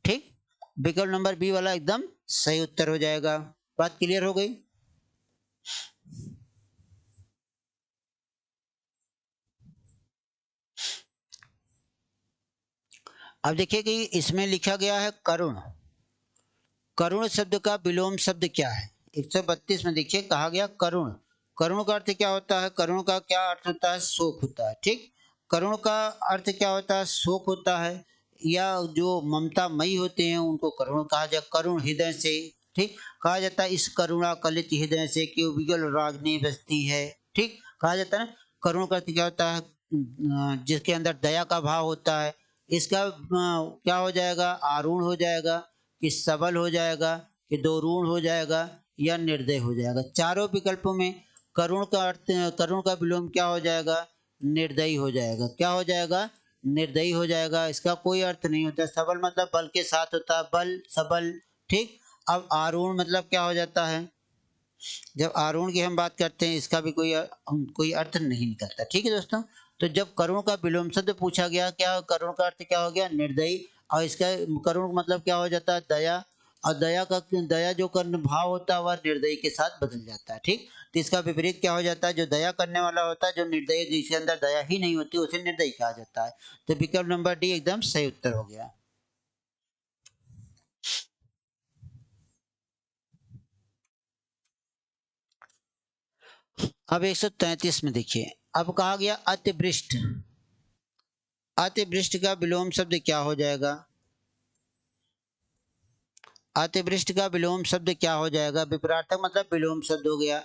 ठीक, विकल्प नंबर बी वाला एकदम सही उत्तर हो जाएगा। बात क्लियर हो गई? अब देखिए कि इसमें लिखा गया है करुण। करुण शब्द का विलोम शब्द क्या है? 132 में देखिए कहा गया करुण। करुण का अर्थ क्या होता है? करुण का क्या अर्थ होता है? शोक होता है। ठीक, करुण का अर्थ क्या होता है? शोक होता है। या जो ममता मई होते हैं उनको करुण कहा जाए, करुण हृदय से। ठीक, कहा जाता है इस करुणा कलित हृदय से क्यों विगल रागनी बजती है। ठीक, कहा जाता है ना। करुण का अर्थ क्या होता है? जिसके अंदर दया का भाव होता है। इसका क्या हो जाएगा? आरूढ़ हो जाएगा, कि सबल हो जाएगा, कि दो ऋण हो जाएगा, या निर्दय हो जाएगा। चारों विकल्पों में करुण का अर्थ, करुण का विलोम क्या हो जाएगा? निर्दयी हो जाएगा। क्या हो जाएगा? निर्दयी हो जाएगा। इसका कोई अर्थ नहीं होता। सबल मतलब बल के साथ होता है, बल सबल। ठीक, अब आरूढ़ मतलब क्या हो जाता है? जब आरूढ़ की हम बात करते हैं इसका भी कोई अर्थ नहीं निकलता। ठीक है दोस्तों, तो जब करुण का विलोम शब्द पूछा गया, क्या करुण का अर्थ क्या हो गया? निर्दयी। और इसका करुण मतलब क्या हो जाता है? दया। और दया जो कर्ण भाव होता है वह निर्दयी के साथ बदल जाता है। ठीक, तो इसका विपरीत क्या हो जाता है, जो दया करने वाला होता है, जो निर्दयी, जिसके अंदर दया ही नहीं होती, उसे निर्दयी कहा जाता है। तो विकल्प नंबर डी एकदम सही उत्तर हो गया। अब 133 में देखिए, अब कहा गया अतिवृष्ट। अतिवृष्ट का विलोम शब्द क्या हो जाएगा? अतिवृष्ट का विलोम शब्द क्या हो जाएगा? विपरार्थक मतलब विलोम शब्द हो गया।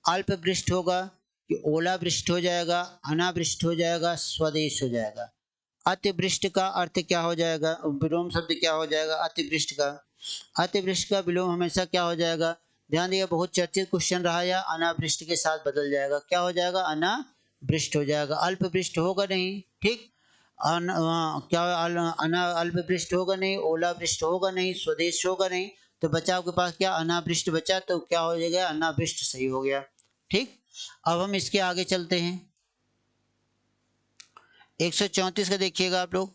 अल्पवृष्ट होगा कि ओलावृष्ट हो जाएगा, अनावृष्ट हो जाएगा, स्वदेश हो जाएगा। अतिवृष्ट का अर्थ क्या हो जाएगा? विलोम शब्द क्या हो जाएगा अतिवृष्ट का? अतिवृष्ट का विलोम हमेशा क्या हो जाएगा? ध्यान दिया, बहुत चर्चित क्वेश्चन रहा, या अनावृष्ट के साथ बदल जाएगा। क्या हो जाएगा? अनावृष्ट हो जाएगा। अल्पवृष्ट होगा नहीं। ठीक, क्या अल्पवृष्ट होगा नहीं, ओलावृष्ट होगा नहीं, स्वदेश होगा नहीं। तो बचा आपके पास क्या? अनावृष्ट बचा, तो क्या हो जाएगा? अनावृष्ट सही हो गया। ठीक, अब हम इसके आगे चलते हैं। 134 का देखिएगा आप लोग।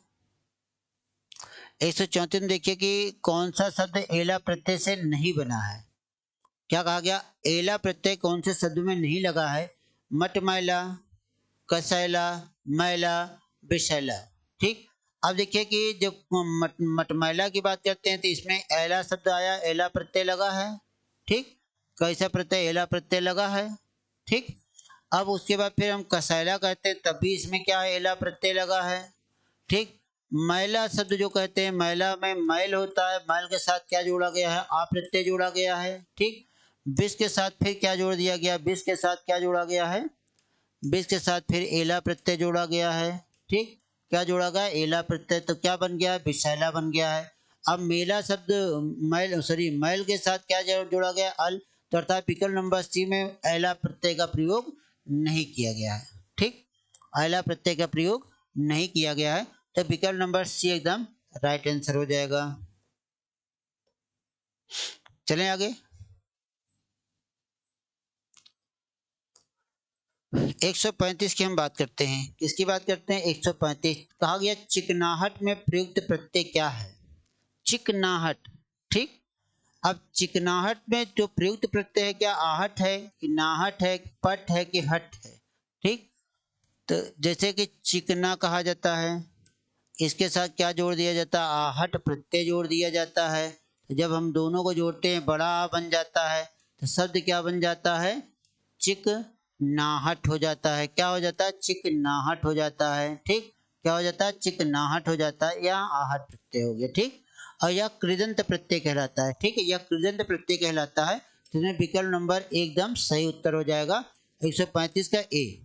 134 में देखिए कि कौन सा शब्द एला प्रत्यय से नहीं बना है। क्या कहा गया? एला प्रत्यय कौन से शब्द में नहीं लगा है? मटमैला, कसैला, मैला, विषैला। ठीक, अब देखिए कि जब मटमैला की बात करते हैं तो इसमें एला शब्द आया, एला प्रत्यय लगा है। ठीक, कैसा प्रत्यय? एला प्रत्यय लगा है। ठीक, अब उसके बाद फिर हम कसैला कहते हैं, तब भी इसमें क्या है? एला प्रत्यय लगा है। ठीक, मैला शब्द जो कहते हैं, मैला में मैल होता है, मैल के साथ क्या जोड़ा गया है? आ प्रत्यय जोड़ा गया है। ठीक, विष के साथ फिर क्या जोड़ दिया गया? विष के साथ क्या जोड़ा गया है? विष के साथ फिर एला प्रत्यय जोड़ा गया है। ठीक, क्या जोड़ा गया? एला प्रत्यय, तो क्या बन गया? विषैला बन गया है। अब मेला शब्द मैल, सॉरी, मैल के साथ क्या जोड़ा गया? अल, तो अर्थात विकल्प नंबर सी में एला प्रत्यय का प्रयोग नहीं किया गया है। ठीक, एला प्रत्यय का प्रयोग नहीं किया गया है, तो विकल्प नंबर सी एकदम राइट आंसर हो जाएगा। चलें आगे। 135 की हम बात करते हैं। किसकी बात करते हैं? 135। कहा गया चिकनाहट में प्रयुक्त प्रत्यय क्या है? चिकनाहट। ठीक, अब चिकनाहट में जो प्रयुक्त प्रत्यय है, क्या आहट है कि नाहट है, पट है कि हट है? ठीक, तो जैसे कि चिकना कहा जाता है, इसके साथ क्या जोड़ दिया जाता है? आहट प्रत्यय जोड़ दिया जाता है। तो जब हम दोनों को जोड़ते हैं बड़ा आ बन जाता है, तो शब्द क्या बन जाता है? चिक नाहट हो जाता है। क्या हो जाता है? चिक नाहट हो जाता है। ठीक, क्या हो जाता है? चिक नाहट हो जाता है, या आहट प्रत्यय हो गया। ठीक, और यह कृदंत प्रत्यय कहलाता है। ठीक है, यह कृदंत प्रत्यय कहलाता है। तो इसमें विकल्प नंबर एकदम सही उत्तर हो जाएगा, 135 का ए।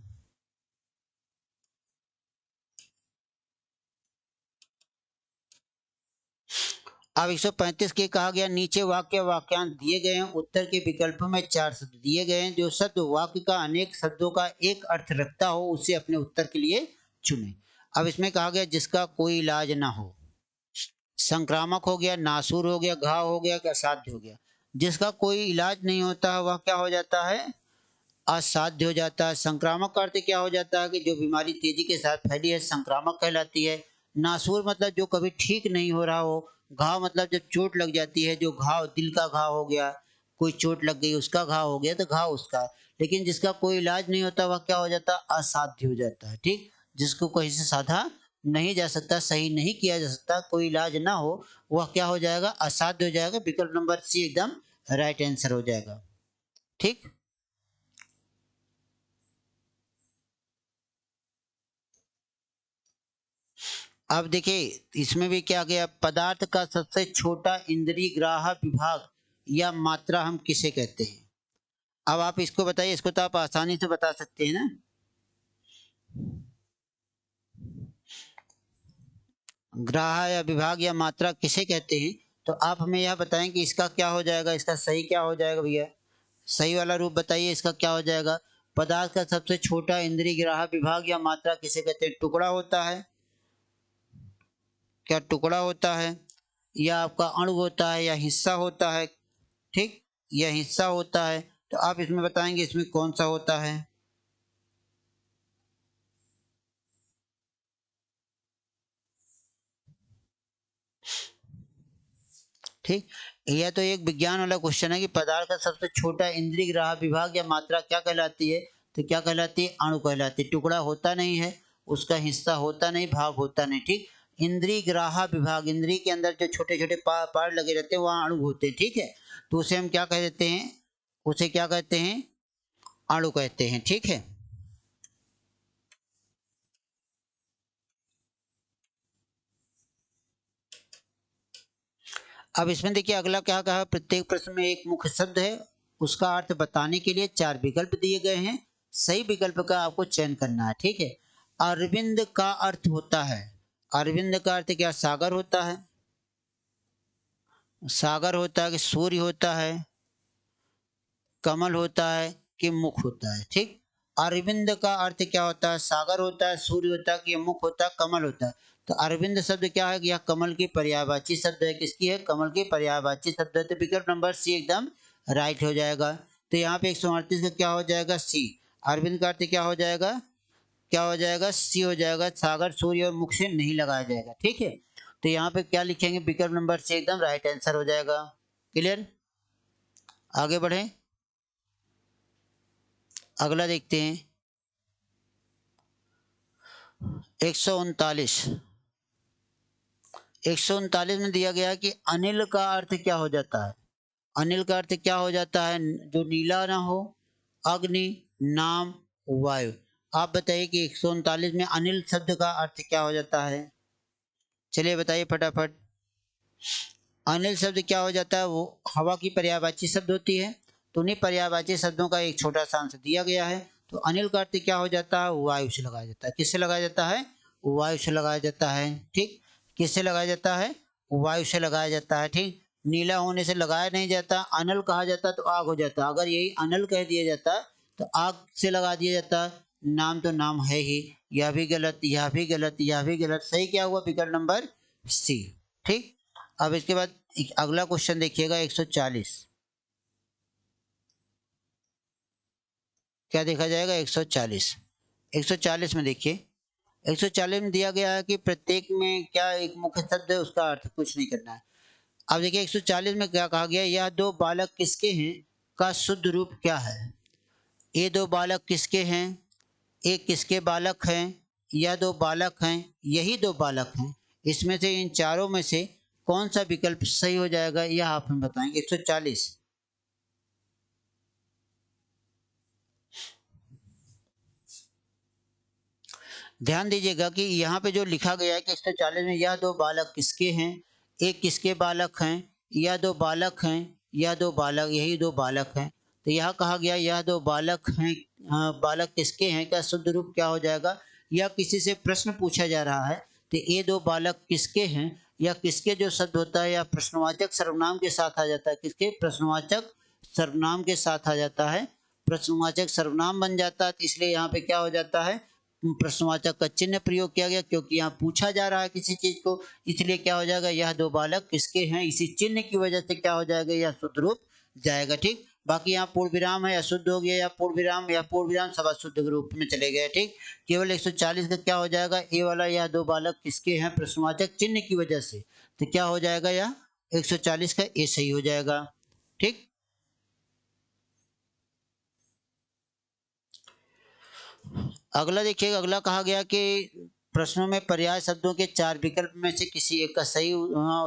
अब 135 के कहा गया नीचे वाक्य वाक्यांश दिए गए हैं, उत्तर के विकल्पों में 4 शब्द दिए गए हैं, जो शब्द वाक्य का अनेक शब्दों का एक अर्थ रखता हो उसे अपने उत्तर के लिए चुने। अब इसमें कहा गया जिसका कोई इलाज ना हो। संक्रामक हो गया, नासूर हो गया, घाव हो गया, क्या असाध्य हो गया। जिसका कोई इलाज नहीं होता वह क्या हो जाता है? असाध्य हो जाता है। संक्रामक का अर्थ क्या हो जाता है? कि जो बीमारी तेजी के साथ फैली है, संक्रामक कहलाती है। नासूर मतलब जो कभी ठीक नहीं हो रहा हो। घाव मतलब जब चोट लग जाती है, जो घाव दिल का घाव हो गया, कोई चोट लग गई उसका घाव हो गया, तो घाव उसका। लेकिन जिसका कोई इलाज नहीं होता वह क्या हो जाता है? असाध्य हो जाता है। ठीक, जिसको कहीं से साधा नहीं जा सकता, सही नहीं किया जा सकता, कोई इलाज ना हो, वह क्या हो जाएगा? असाध्य हो जाएगा। विकल्प नंबर सी एकदम राइट आंसर हो जाएगा। ठीक, अब देखिए इसमें भी क्या गया? पदार्थ का सबसे छोटा इंद्रिय ग्राह विभाग या मात्रा हम किसे कहते हैं? अब आप इसको बताइए, इसको तो आप आसानी से बता सकते हैं ना। ग्राह या विभाग या मात्रा किसे कहते हैं? तो आप हमें यह बताएं कि इसका क्या हो जाएगा, इसका सही क्या हो जाएगा भैया? सही वाला रूप बताइए, इसका क्या हो जाएगा? पदार्थ का सबसे छोटा इंद्रिय ग्राह विभाग या मात्रा किसे कहते हैं? टुकड़ा होता है। क्या टुकड़ा होता है, या आपका अणु होता है, या हिस्सा होता है? ठीक, यह हिस्सा होता है। तो आप इसमें बताएंगे इसमें कौन सा होता है? ठीक। यह तो एक विज्ञान वाला क्वेश्चन है कि पदार्थ का सबसे छोटा इंद्रिय ग्राह विभाग या मात्रा क्या कहलाती है? तो क्या कहलाती है? अणु कहलाती है। टुकड़ा होता नहीं है, उसका हिस्सा होता नहीं, भाग होता नहीं। ठीक। इंद्रिय ग्राह विभाग, इंद्रिय के अंदर जो छोटे छोटे पार्ट लगे रहते हैं वहाँ अणु होते हैं। ठीक है, तो उसे हम क्या कह देते हैं? उसे क्या कहते हैं? अणु कहते हैं। ठीक है। अब इसमें देखिए अगला क्या कहा, प्रत्येक प्रश्न में एक मुख्य शब्द है, उसका अर्थ बताने के लिए 4 विकल्प दिए गए हैं, सही विकल्प का आपको चयन करना है। ठीक है। अरविंद का अर्थ होता है, अरविंद का अर्थ क्या? सागर होता है, सागर होता है कि सूर्य होता है, कमल होता है कि मुख होता है? ठीक। अरविंद का अर्थ क्या होता है? सागर होता है, सूर्य होता है कि मुख होता है, कमल होता है? तो अरविंद शब्द क्या है? यह कमल की पर्यायवाची शब्द है। किसकी है? कमल की पर्यायवाची शब्द है। तो विकल्प नंबर सी एकदम राइट हो जाएगा। तो यहाँ पे 138 का क्या हो जाएगा? सी। अरविंद का अर्थ क्या हो जाएगा? क्या हो जाएगा? सी हो जाएगा। सागर, सूर्य और मुख से नहीं लगाया जाएगा। ठीक है। तो यहाँ पे क्या लिखेंगे? विकल्प नंबर सी एकदम राइट आंसर हो जाएगा। क्लियर? आगे बढ़े, अगला देखते हैं। 139, 139 में दिया गया कि अनिल का अर्थ क्या हो जाता है? अनिल का अर्थ क्या हो जाता है? जो नीला ना हो, अग्नि, नाम, वायु। आप बताइए कि 139 में अनिल शब्द का अर्थ क्या हो जाता है? चलिए बताइए फटाफट। अनिल शब्द क्या हो जाता है? वो हवा की पर्यायवाची शब्द होती है। तो उन्हीं पर्यायवाची शब्दों का एक छोटा सा अंश दिया गया है। तो अनिल का अर्थ क्या हो जाता है? वायु से लगाया जाता है। किससे लगाया जाता है? वायु से लगाया जाता है। ठीक। किससे लगाया जाता है? वायु से लगाया जाता है। ठीक। नीला होने से लगाया नहीं जाता। अनल कहा जाता तो आग हो जाता। अगर यही अनल कह दिया जाता तो आग से लगा दिया जाता। नाम तो नाम है ही। यह भी गलत, यह भी गलत, यह भी गलत। सही क्या हुआ? विकल्प नंबर सी। ठीक। अब इसके बाद अगला क्वेश्चन देखिएगा 140। क्या देखा जाएगा? 140। 140 में देखिए, 140 में दिया गया है कि प्रत्येक में क्या एक मुख्य शब्द है, उसका अर्थ कुछ नहीं करना है। अब देखिए 140 में क्या कहा गया? यह दो बालक किसके हैं का शुद्ध रूप क्या है? ये दो बालक किसके हैं? एक किसके बालक हैं? यह दो बालक हैं, यही दो बालक हैं। इसमें से इन चारों में से कौन सा विकल्प सही हो जाएगा, यह आप हमें बताएंगे। 140, ध्यान दीजिएगा कि यहाँ पे जो लिखा गया है कि 140 में यह दो बालक किसके हैं, एक किसके बालक हैं, यह दो बालक हैं, यह दो बालक, यही दो बालक हैं। तो यह कहा गया यह दो बालक हैं, बालक किसके हैं का शुद्ध रूप क्या हो जाएगा? या किसी से प्रश्न पूछा जा रहा है तो ये दो बालक किसके हैं, या किसके जो शब्द होता है या प्रश्नवाचक सर्वनाम के साथ आ जाता है। किसके? प्रश्नवाचक सर्वनाम के साथ आ जाता है। प्रश्नवाचक सर्वनाम बन जाता है, तो इसलिए यहाँ पे क्या हो जाता है? प्रश्नवाचक का चिन्ह प्रयोग किया गया, क्योंकि यहाँ पूछा जा रहा है किसी चीज को, इसलिए क्या हो जाएगा? यह दो बालक किसके हैं, इसी चिन्ह की वजह से क्या हो जाएगा? यह शुद्ध रूप जाएगा। ठीक। बाकी यहाँ पूर्ण विराम है, अशुद्ध हो गया, या पूर्ण विराम या पूर्ण विराम सब अशुद्ध के रूप में चले गए। ठीक। केवल 140 का क्या हो जाएगा? ए वाला, यह दो बालक किसके हैं, प्रश्नवाचक चिन्ह की वजह से, तो क्या हो जाएगा? यह 140 का ए सही हो जाएगा। ठीक। अगला देखिएगा, अगला कहा गया कि प्रश्नों में पर्याय शब्दों के 4 विकल्प में से किसी एक का सही,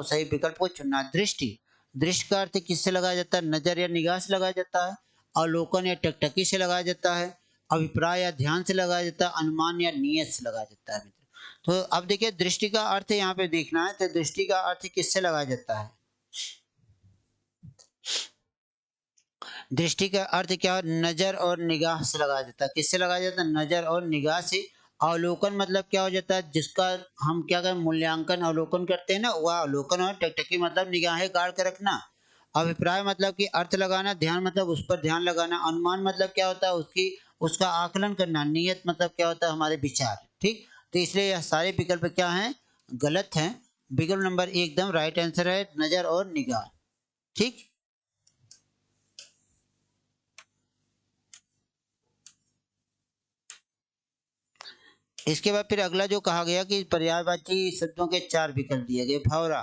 सही विकल्प को चुनना। दृष्टि, दृष्टि का अर्थ किससे लगाया जाता है? नजर या निगाह से लगाया जाता है। अवलोकन या टकटकी से लगाया जाता है। अभिप्राय या ध्यान से लगाया जाता है। अनुमान या नियत से लगाया जाता है। मित्र, तो अब देखिए दृष्टि का अर्थ यहाँ पे देखना है, तो दृष्टि का अर्थ किससे लगाया जाता है? दृष्टि का अर्थ क्या? नजर और निगाह से लगाया जाता है। किससे लगाया जाता है? नजर और निगाह से। अवलोकन मतलब क्या हो जाता है? जिसका हम क्या करें, मूल्यांकन अवलोकन करते हैं ना, वह अवलोकन। और टकटकी मतलब निगाहें गाड़ कर रखना। अभिप्राय मतलब कि अर्थ लगाना। ध्यान मतलब उस पर ध्यान लगाना। अनुमान मतलब क्या होता है? उसकी उसका आकलन करना। नियत मतलब क्या होता है? हमारे विचार। ठीक। तो इसलिए यह सारे विकल्प क्या हैं? गलत हैं। विकल्प नंबर एकदम राइट आंसर है, नजर और निगाह। ठीक। इसके बाद फिर अगला जो कहा गया कि पर्यायवाची शब्दों के 4 विकल्प दिए गए। भौरा,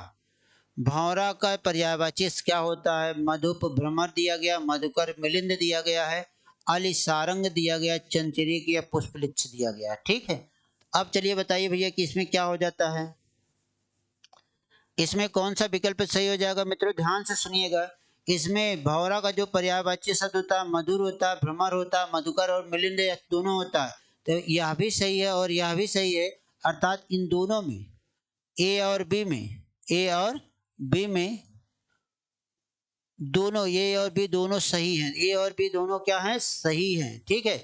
भौरा का पर्यायवाची क्या होता है? मधुप भ्रमर दिया गया, मधुकर मिलिंद दिया गया है, अली सारंग दिया गया, चंचरीक या पुष्पलिच्छ दिया गया। ठीक है, अब चलिए बताइए भैया कि इसमें क्या हो जाता है, इसमें कौन सा विकल्प सही हो जाएगा? मित्रों ध्यान से सुनिएगा, इसमें भौरा का जो पर्यायवाची शब्द होता है मधुर होता है, भ्रमर होता है, मधुकर और मिलिंद दोनों होता है, तो यह भी सही है और यह भी सही है, अर्थात इन दोनों में, ए और बी में, ए और बी में दोनों, ए और बी दोनों सही हैं, ए और बी दोनों क्या हैं? सही हैं। ठीक है,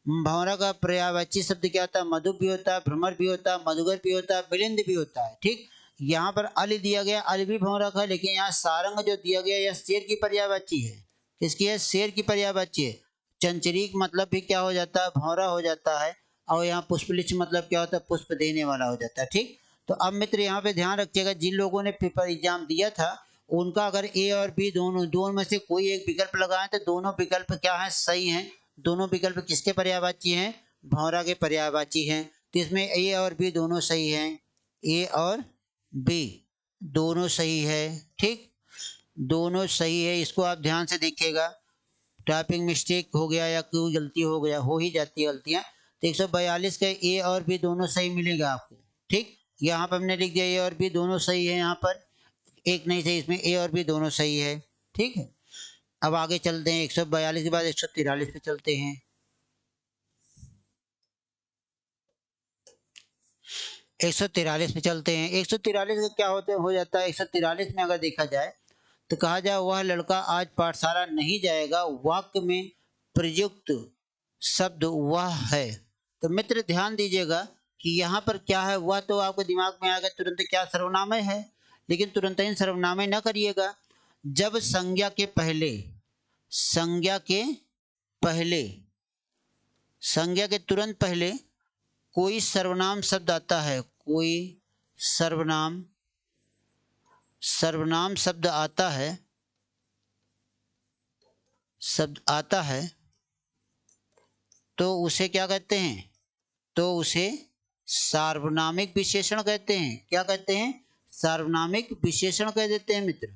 भौरा का पर्यायवाची शब्द क्या होता है? मधु भी होता है, भ्रमर भी होता है, मधुकर भी होता है, मिलिंद भी होता है। ठीक, यहाँ पर अल दिया गया, अल भी भौरा का, लेकिन यहाँ सारंग जो दिया गया यह शेर की पर्यायवाची है। किसकी है? शेर की पर्यायवाची है। चंचरीक मतलब भी क्या हो जाता है? भौरा हो जाता है। और यहाँ पुष्पलिच्छ मतलब क्या होता है? पुष्प देने वाला हो जाता है। ठीक, तो अब मित्र यहाँ पे ध्यान रखिएगा, जिन लोगों ने पेपर एग्जाम दिया था उनका अगर ए और बी दोनों दोनों में से कोई एक विकल्प लगाएं तो दोनों विकल्प क्या है? सही हैं। दोनों विकल्प किसके पर्यायवाची हैं? भौरा के पर्यायवाची हैं। तो इसमें ए और बी दोनों सही हैं, ए और बी दोनों सही है। ठीक, दोनों सही है, इसको आप ध्यान से देखिएगा। टाइपिंग मिस्टेक हो गया या कोई गलती हो गया, हो ही जाती है गलतियाँ, तो 142 का ए और बी दोनों सही मिलेगा आपको। ठीक, यहाँ पर हमने लिख दिया ए और बी दोनों सही है, यहाँ पर एक नहीं सही, इसमें ए और बी दोनों सही है। ठीक है, अब आगे चलते हैं, 142 के बाद 143 पे चलते हैं। 143 पे चलते हैं। 143 का क्या होते हो जाता है? 143 में अगर देखा जाए तो कहा जाए वह लड़का आज पाठशाला नहीं जाएगा, वाक्य में प्रयुक्त शब्द वह है। तो मित्र ध्यान दीजिएगा कि यहाँ पर क्या है? वह तो आपके दिमाग में आएगा तुरंत, क्या सर्वनामय है, लेकिन तुरंत ही सर्वनामय न करिएगा। जब संज्ञा के पहले, संज्ञा के पहले, संज्ञा के तुरंत पहले कोई सर्वनाम शब्द आता है, कोई सर्वनाम, सर्वनाम शब्द आता है, शब्द आता है, तो उसे क्या कहते हैं? तो उसे सार्वनामिक विशेषण कहते हैं। क्या कहते हैं? सार्वनामिक विशेषण कह देते हैं मित्र।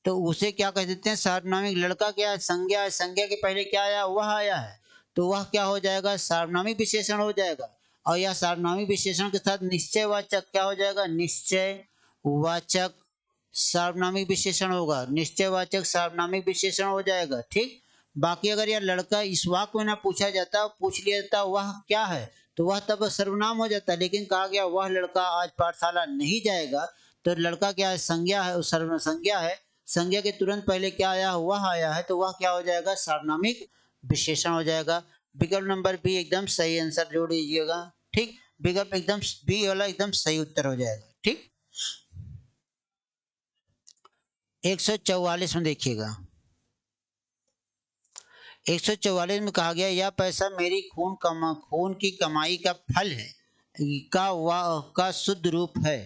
तो उसे क्या कह देते हैं? सार्वनामिक। लड़का क्या है? संज्ञा है, संज्ञा के पहले क्या आया? वह आया है, तो वह क्या हो जाएगा? सार्वनामिक विशेषण हो जाएगा। और यह सार्वनामिक विशेषण के साथ निश्चयवाचक क्या हो जाएगा? निश्चयवाचक सार्वनामिक विशेषण होगा, निश्चयवाचक सार्वनामिक विशेषण हो जाएगा। ठीक, बाकी अगर यह लड़का इस वाक्य में ना पूछा जाता, पूछ लिया जाता वह क्या है, तो वह तब सर्वनाम हो जाता है। लेकिन कहा गया वह लड़का आज पाठशाला नहीं जाएगा, तो लड़का क्या है? संज्ञा है, सर्व संज्ञा है, संज्ञा के तुरंत पहले क्या आया? वह आया है, तो वह क्या हो जाएगा? सार्वनामिक विशेषण हो जाएगा। विकल्प नंबर बी एकदम सही आंसर जोड़ दीजिएगा। ठीक, विकल्प एकदम बी वाला एकदम सही उत्तर हो जाएगा। ठीक, 144 में देखिएगा, 144 में कहा गया यह पैसा मेरी खून की कमाई का फल है, का शुद्ध रूप है।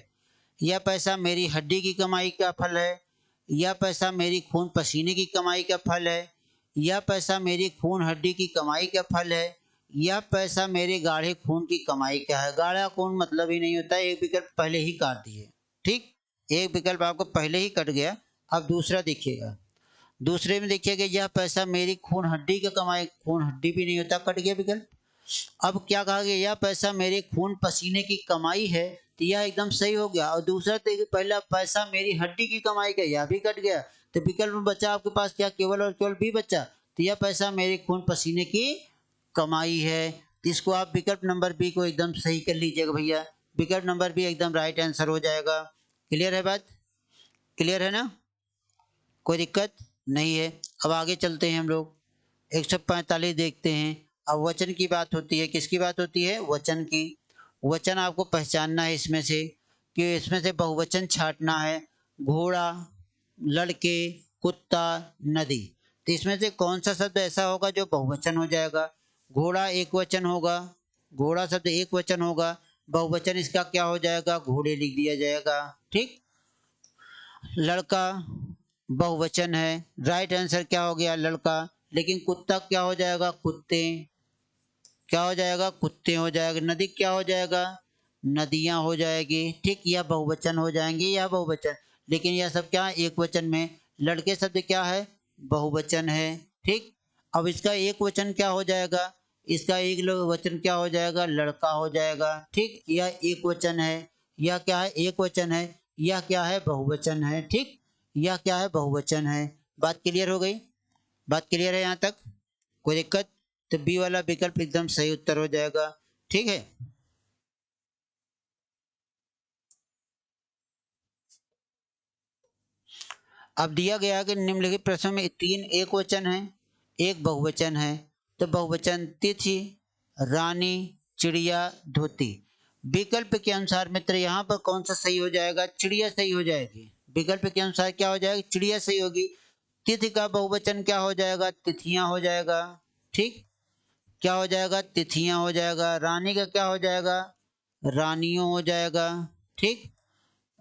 यह पैसा मेरी हड्डी की कमाई का फल है, यह पैसा मेरी खून पसीने की कमाई का फल है, यह पैसा मेरी खून हड्डी की कमाई का फल है, यह पैसा मेरे गाढ़े खून की कमाई का है। गाढ़ा खून मतलब ही नहीं होता, एक विकल्प पहले ही काट दिए। ठीक, एक विकल्प आपको पहले ही कट गया। अब दूसरा देखिएगा, दूसरे में देखिएगा यह पैसा मेरी खून हड्डी का कमाई, खून हड्डी भी नहीं होता, कट गया विकल्प। अब क्या कहा गया? यह पैसा मेरे खून पसीने की कमाई है, तो यह एकदम सही हो गया। और दूसरा तो पहला पैसा मेरी हड्डी की कमाई का, यह भी कट गया। तो विकल्प में बचा आपके पास क्या? केवल और केवल बी बचा। तो यह पैसा मेरे खून पसीने की कमाई है, तो इसको आप विकल्प नंबर बी को एकदम सही कर लीजिएगा भैया। विकल्प नंबर बी एकदम राइट आंसर हो जाएगा। क्लियर है बात? क्लियर है ना? कोई दिक्कत नहीं है। अब आगे चलते हैं हम लोग, 145 देखते हैं। अब वचन की बात होती है, किसकी बात होती है? वचन की। वचन आपको पहचानना है इसमें से, कि इसमें से बहुवचन छांटना है। घोड़ा, लड़के, कुत्ता, नदी, तो इसमें से कौन सा शब्द ऐसा होगा जो बहुवचन हो जाएगा? घोड़ा एक वचन होगा, घोड़ा शब्द एक वचन होगा, बहुवचन इसका क्या हो जाएगा? घोड़े लिख दिया जाएगा। ठीक, लड़का बहुवचन है, राइट आंसर क्या हो गया? लड़का। लेकिन कुत्ता क्या हो जाएगा? कुत्ते। क्या हो जाएगा? कुत्ते हो जाएगा। नदी क्या हो जाएगा? नदियां हो जाएगी। ठीक, यह बहुवचन हो जाएंगे, यह बहुवचन। लेकिन यह सब क्या है, एक वचन में। लड़के शब्द क्या है, बहुवचन है। ठीक, अब इसका एक वचन क्या हो जाएगा, इसका एक वचन क्या हो जाएगा, लड़का हो जाएगा। ठीक, यह एक वचन है, यह क्या है, एक वचन है, यह क्या है, बहुवचन है। ठीक, यह क्या है, बहुवचन है। बात क्लियर हो गई, बात क्लियर है यहाँ तक, कोई दिक्कत? तो बी वाला विकल्प एकदम सही उत्तर हो जाएगा। ठीक है, अब दिया गया है कि निम्नलिखित प्रश्नों में तीन एक वचन है, एक बहुवचन है। तो बहुवचन तिथि, रानी, चिड़िया, धोती। विकल्प के अनुसार मित्र यहाँ पर कौन सा सही हो जाएगा, चिड़िया सही हो जाएगी। विकल्प के अनुसार क्या हो जाएगा, चिड़िया सही होगी। तिथि का बहुवचन क्या हो जाएगा, तिथियां हो जाएगा। ठीक, क्या हो जाएगा, तिथियां हो जाएगा। रानी का क्या हो जाएगा, रानियों हो जाएगा। ठीक,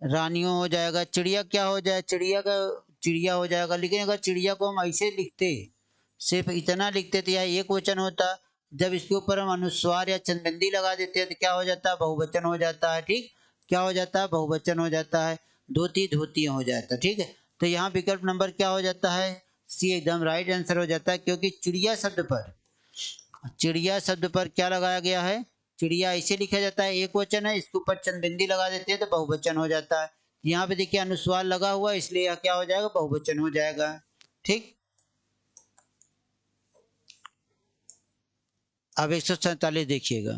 रानियों हो जाएगा। चिड़िया क्या हो जाए, चिड़िया का चिड़िया हो जाएगा। लेकिन अगर चिड़िया को हम ऐसे लिखते, सिर्फ इतना लिखते तो यह एक वचन होता। जब इसके ऊपर हम अनुस्वार या चंदबिंदी लगा देते हैं तो क्या हो जाता है, बहुवचन हो जाता है। ठीक, क्या हो जाता है, बहुवचन हो जाता है। धोती, धोतियां हो जाता है। ठीक है, तो यहाँ विकल्प नंबर क्या हो जाता है, सी एकदम राइट आंसर हो जाता है। क्योंकि चिड़िया शब्द पर क्या लगाया गया है, चिड़िया ऐसे लिखा जाता है, एक वचन है, इसके ऊपर चंदबिंदी लगा देते हैं तो बहुवचन हो जाता है। यहाँ पे देखिए अनुस्वार लगा हुआ है, इसलिए यह क्या हो जाएगा, बहुवचन हो जाएगा। ठीक, अब 147 देखिएगा।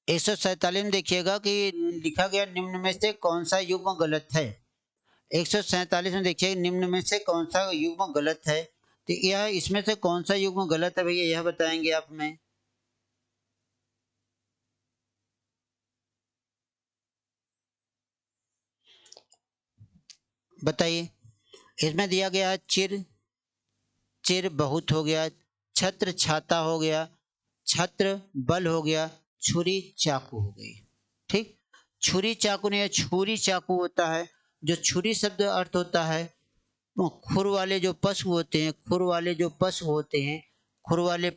147 में देखिएगा कि लिखा गया निम्न में से कौन सा युग्म गलत है। 147 में देखिए निम्न में से कौन सा युग्म गलत है। तो यह इसमें से कौन सा युग्म गलत है भैया, यह बताएंगे आप हमें। बताइए। इसमें दिया गया है चिर, चिर बहुत हो गया, छत्र छाता हो गया, छत्र बल हो गया, छुरी चाकू हो गई। ठीक, छुरी चाकू नहीं, छुरी चाकू होता है। जो छुरी शब्द अर्थ होता है वो खुर वाले जो पशु होते हैं, खुर वाले जो पशु होते हैं, खुर वाले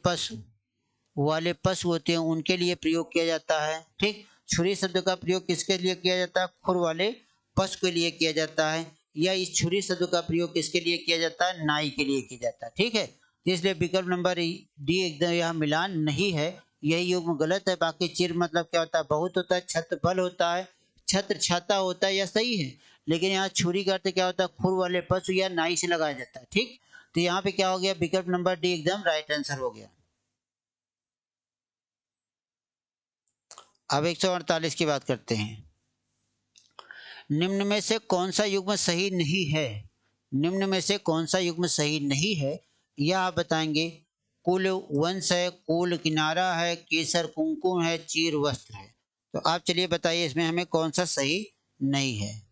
पशु होते हैं उनके लिए प्रयोग किया जाता है। ठीक, छुरी शब्द का प्रयोग किसके लिए किया जाता है, खुर वाले पशु के लिए किया जाता है। या इस छुरी शब्द का प्रयोग किसके लिए किया जाता है, नाई के लिए किया जाता है। ठीक है, तो इसलिए विकल्प नंबर डी एकदम यहाँ मिलान नहीं है, यही युग्म गलत है। बाकी चिर मतलब क्या होता है, बहुत होता है, छत्र बल होता है, छत्र छाता होता है, यह सही है। लेकिन यहाँ छुरी का अर्थ क्या होता है, खुर वाले पशु या नाई से लगाया जाता है। ठीक, तो यहाँ पे क्या हो गया, विकल्प नंबर डी एकदम राइट आंसर हो गया। अब 148 की बात करते हैं। निम्न में से कौन सा युग्म सही नहीं है, निम्न में से कौन सा युग्म सही नहीं है, यह आप बताएंगे। कुल वंश है, कुल किनारा है, केसर कुमकुम है, चीर वस्त्र है। तो आप चलिए बताइए इसमें हमें कौन सा सही नहीं है।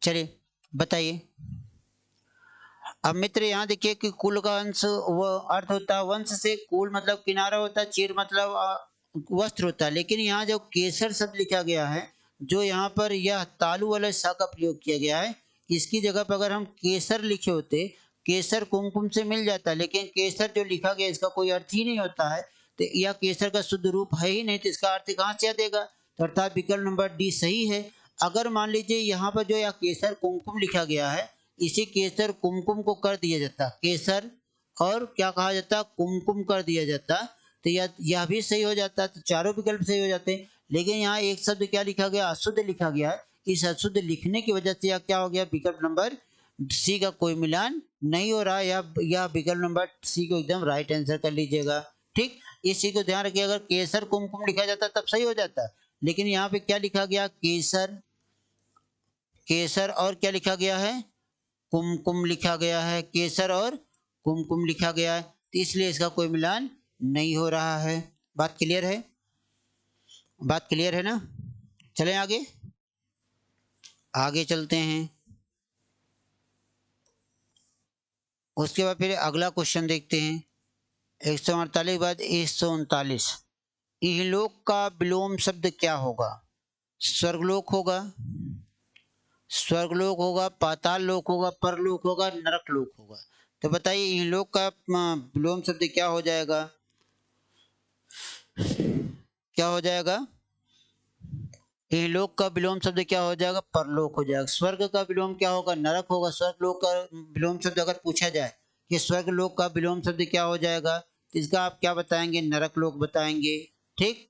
चलिए बताइए। अब मित्र यहाँ देखिए कि कुल का अंश वो अर्थ होता है वंश से, कुल मतलब किनारा होता है, चीर मतलब वस्त्र होता है। लेकिन यहाँ जो केसर शब्द लिखा गया है, जो यहाँ पर यह तालु वाले सा का प्रयोग किया गया है, इसकी जगह पर अगर हम केसर लिखे होते, केसर कुमकुम से मिल जाता, लेकिन केसर जो लिखा गया इसका कोई अर्थ ही नहीं होता है। तो यह केसर का शुद्ध रूप है ही नहीं, तो इसका अर्थ कहाँ से आ देगा। तो अर्थात विकल्प नंबर डी सही है। अगर मान लीजिए यहाँ पर जो यह केसर कुमकुम लिखा गया है, इसी केसर कुमकुम को कर दिया जाता, केसर और क्या कहा जाता, कुमकुम कर दिया जाता, तो यह भी सही हो जाता, तो चारों विकल्प सही हो जाते। लेकिन यहाँ एक शब्द क्या लिखा गया, अशुद्ध लिखा गया है। इस अशुद्ध लिखने की वजह से यह क्या हो गया, विकल्प नंबर सी का कोई मिलान नहीं हो रहा है। यह विकल्प नंबर सी को एकदम राइट आंसर कर लीजिएगा। ठीक, इस चीज को ध्यान रखिए, अगर केसर कुमकुम लिखा जाता तब सही हो जाता। लेकिन यहाँ पे क्या लिखा गया, केसर, केसर और क्या लिखा गया है, कुमकुम लिखा गया है, केसर और कुमकुम लिखा गया है, तो इसलिए इसका कोई मिलान नहीं हो रहा है। बात क्लियर है, बात क्लियर है ना। चलें आगे, आगे चलते हैं। उसके बाद फिर अगला क्वेश्चन देखते हैं। 148 के बाद 139। इहलोक का विलोम शब्द क्या होगा, स्वर्गलोक होगा, स्वर्गलोक होगा, पाताल लोक होगा, परलोक होगा, नरक लोक होगा। तो बताइए इन लोग का विलोम शब्द क्या हो जाएगा? क्या हो जाएगा? इहलोक का विलोम शब्द क्या हो जाएगा? परलोक हो जाएगा। स्वर्ग का विलोम क्या होगा? नरक होगा। स्वर्ग लोक का विलोम शब्द अगर पूछा जाए कि स्वर्ग लोक का विलोम शब्द क्या हो जाएगा, तो इसका आप क्या बताएंगे? नरक लोक बताएंगे। ठीक।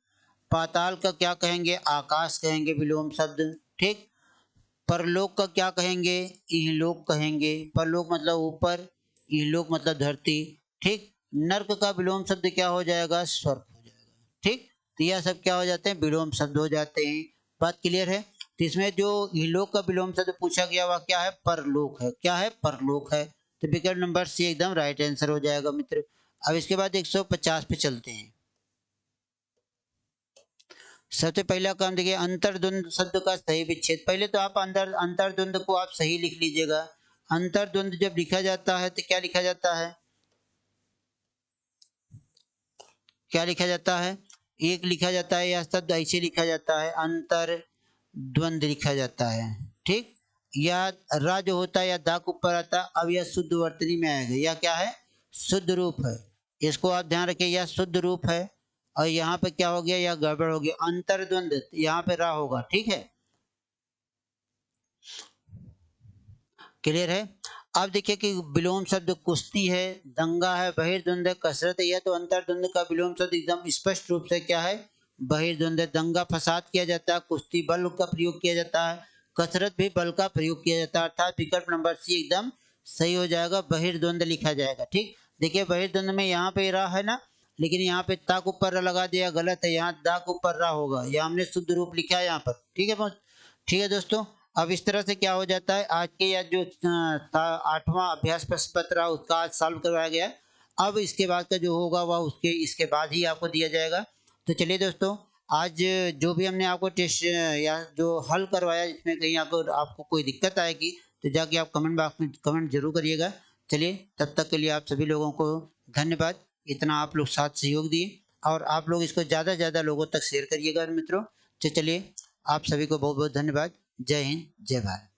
पाताल का क्या कहेंगे? आकाश कहेंगे विलोम शब्द। ठीक। परलोक का क्या कहेंगे? इहलोक कहेंगे। परलोक मतलब ऊपर, इहलोक मतलब धरती। ठीक। नर्क का विलोम शब्द क्या हो जाएगा? स्वर्ग हो जाएगा। ठीक। तो यह सब क्या हो जाते हैं? विलोम शब्द हो जाते हैं। बात क्लियर है? तो इसमें जो इहलोक का विलोम शब्द पूछा गया वह क्या है? परलोक है। क्या है? परलोक है। तो विकल्प नंबर सी एकदम राइट आंसर हो जाएगा मित्र। अब इसके बाद 150 पे चलते हैं। सबसे पहला काम देखिए, अंतर्द्वंद शब्द का सही विच्छेद। पहले तो आप अंतर्द्वंद को आप सही लिख लीजिएगा। अंतर्द्वंद जब लिखा जाता है तो क्या लिखा जाता है? क्या लिखा जाता है? एक लिखा जाता है, या शब्द ऐसे लिखा जाता है, अंतर्द्वंद लिखा जाता है। ठीक। या रा जो होता है या दा के ऊपर आता है, अब यह शुद्ध वर्तनी में आएगा। यह क्या है? शुद्ध रूप है। इसको आप ध्यान रखिए, यह शुद्ध रूप है। और यहाँ पे क्या हो गया? यह गड़बड़ हो गया। अंतर्द्वंद यहाँ पे रा होगा। ठीक है, क्लियर है? अब देखिए कि विलोम शब्द कुश्ती है, दंगा है, बहिर्द्वंद है, कसरत है। यह तो अंतर्द्वंद का विलोम शब्द एकदम स्पष्ट रूप से क्या है? बहिर्द्वंद है। दंगा फसाद किया जाता है, कुश्ती बल का प्रयोग किया जाता है, कसरत भी बल का प्रयोग किया जाता है। अर्थात विकल्प नंबर सी एकदम सही हो जाएगा, बहिर्द्वंद लिखा जाएगा। ठीक। देखिए बहिर्द्वंद में यहाँ पे रा है ना, लेकिन यहाँ पे ता के ऊपर रा लगा दिया, गलत है। यहाँ दा के ऊपर रा होगा। यह हमने शुद्ध रूप लिखा है यहाँ पर। ठीक है ठीक है दोस्तों। अब इस तरह से क्या हो जाता है, आज के या जो 8वां अभ्यास प्रश्न पत्र है उसका आज सॉल्व करवाया गया है। अब इसके बाद का जो होगा वह उसके इसके बाद ही आपको दिया जाएगा। तो चलिए दोस्तों, आज जो भी हमने आपको टेस्ट या जो हल करवाया, इसमें कहीं आपको आपको कोई दिक्कत आएगी तो जाके आप कमेंट बॉक्स में कमेंट जरूर करिएगा। चलिए, तब तक के लिए आप सभी लोगों को धन्यवाद। इतना आप लोग साथ सहयोग दिए, और आप लोग इसको ज़्यादा से ज़्यादा लोगों तक शेयर करिएगा मित्रों। तो चलिए, आप सभी को बहुत बहुत धन्यवाद। जय हिंद, जय भारत।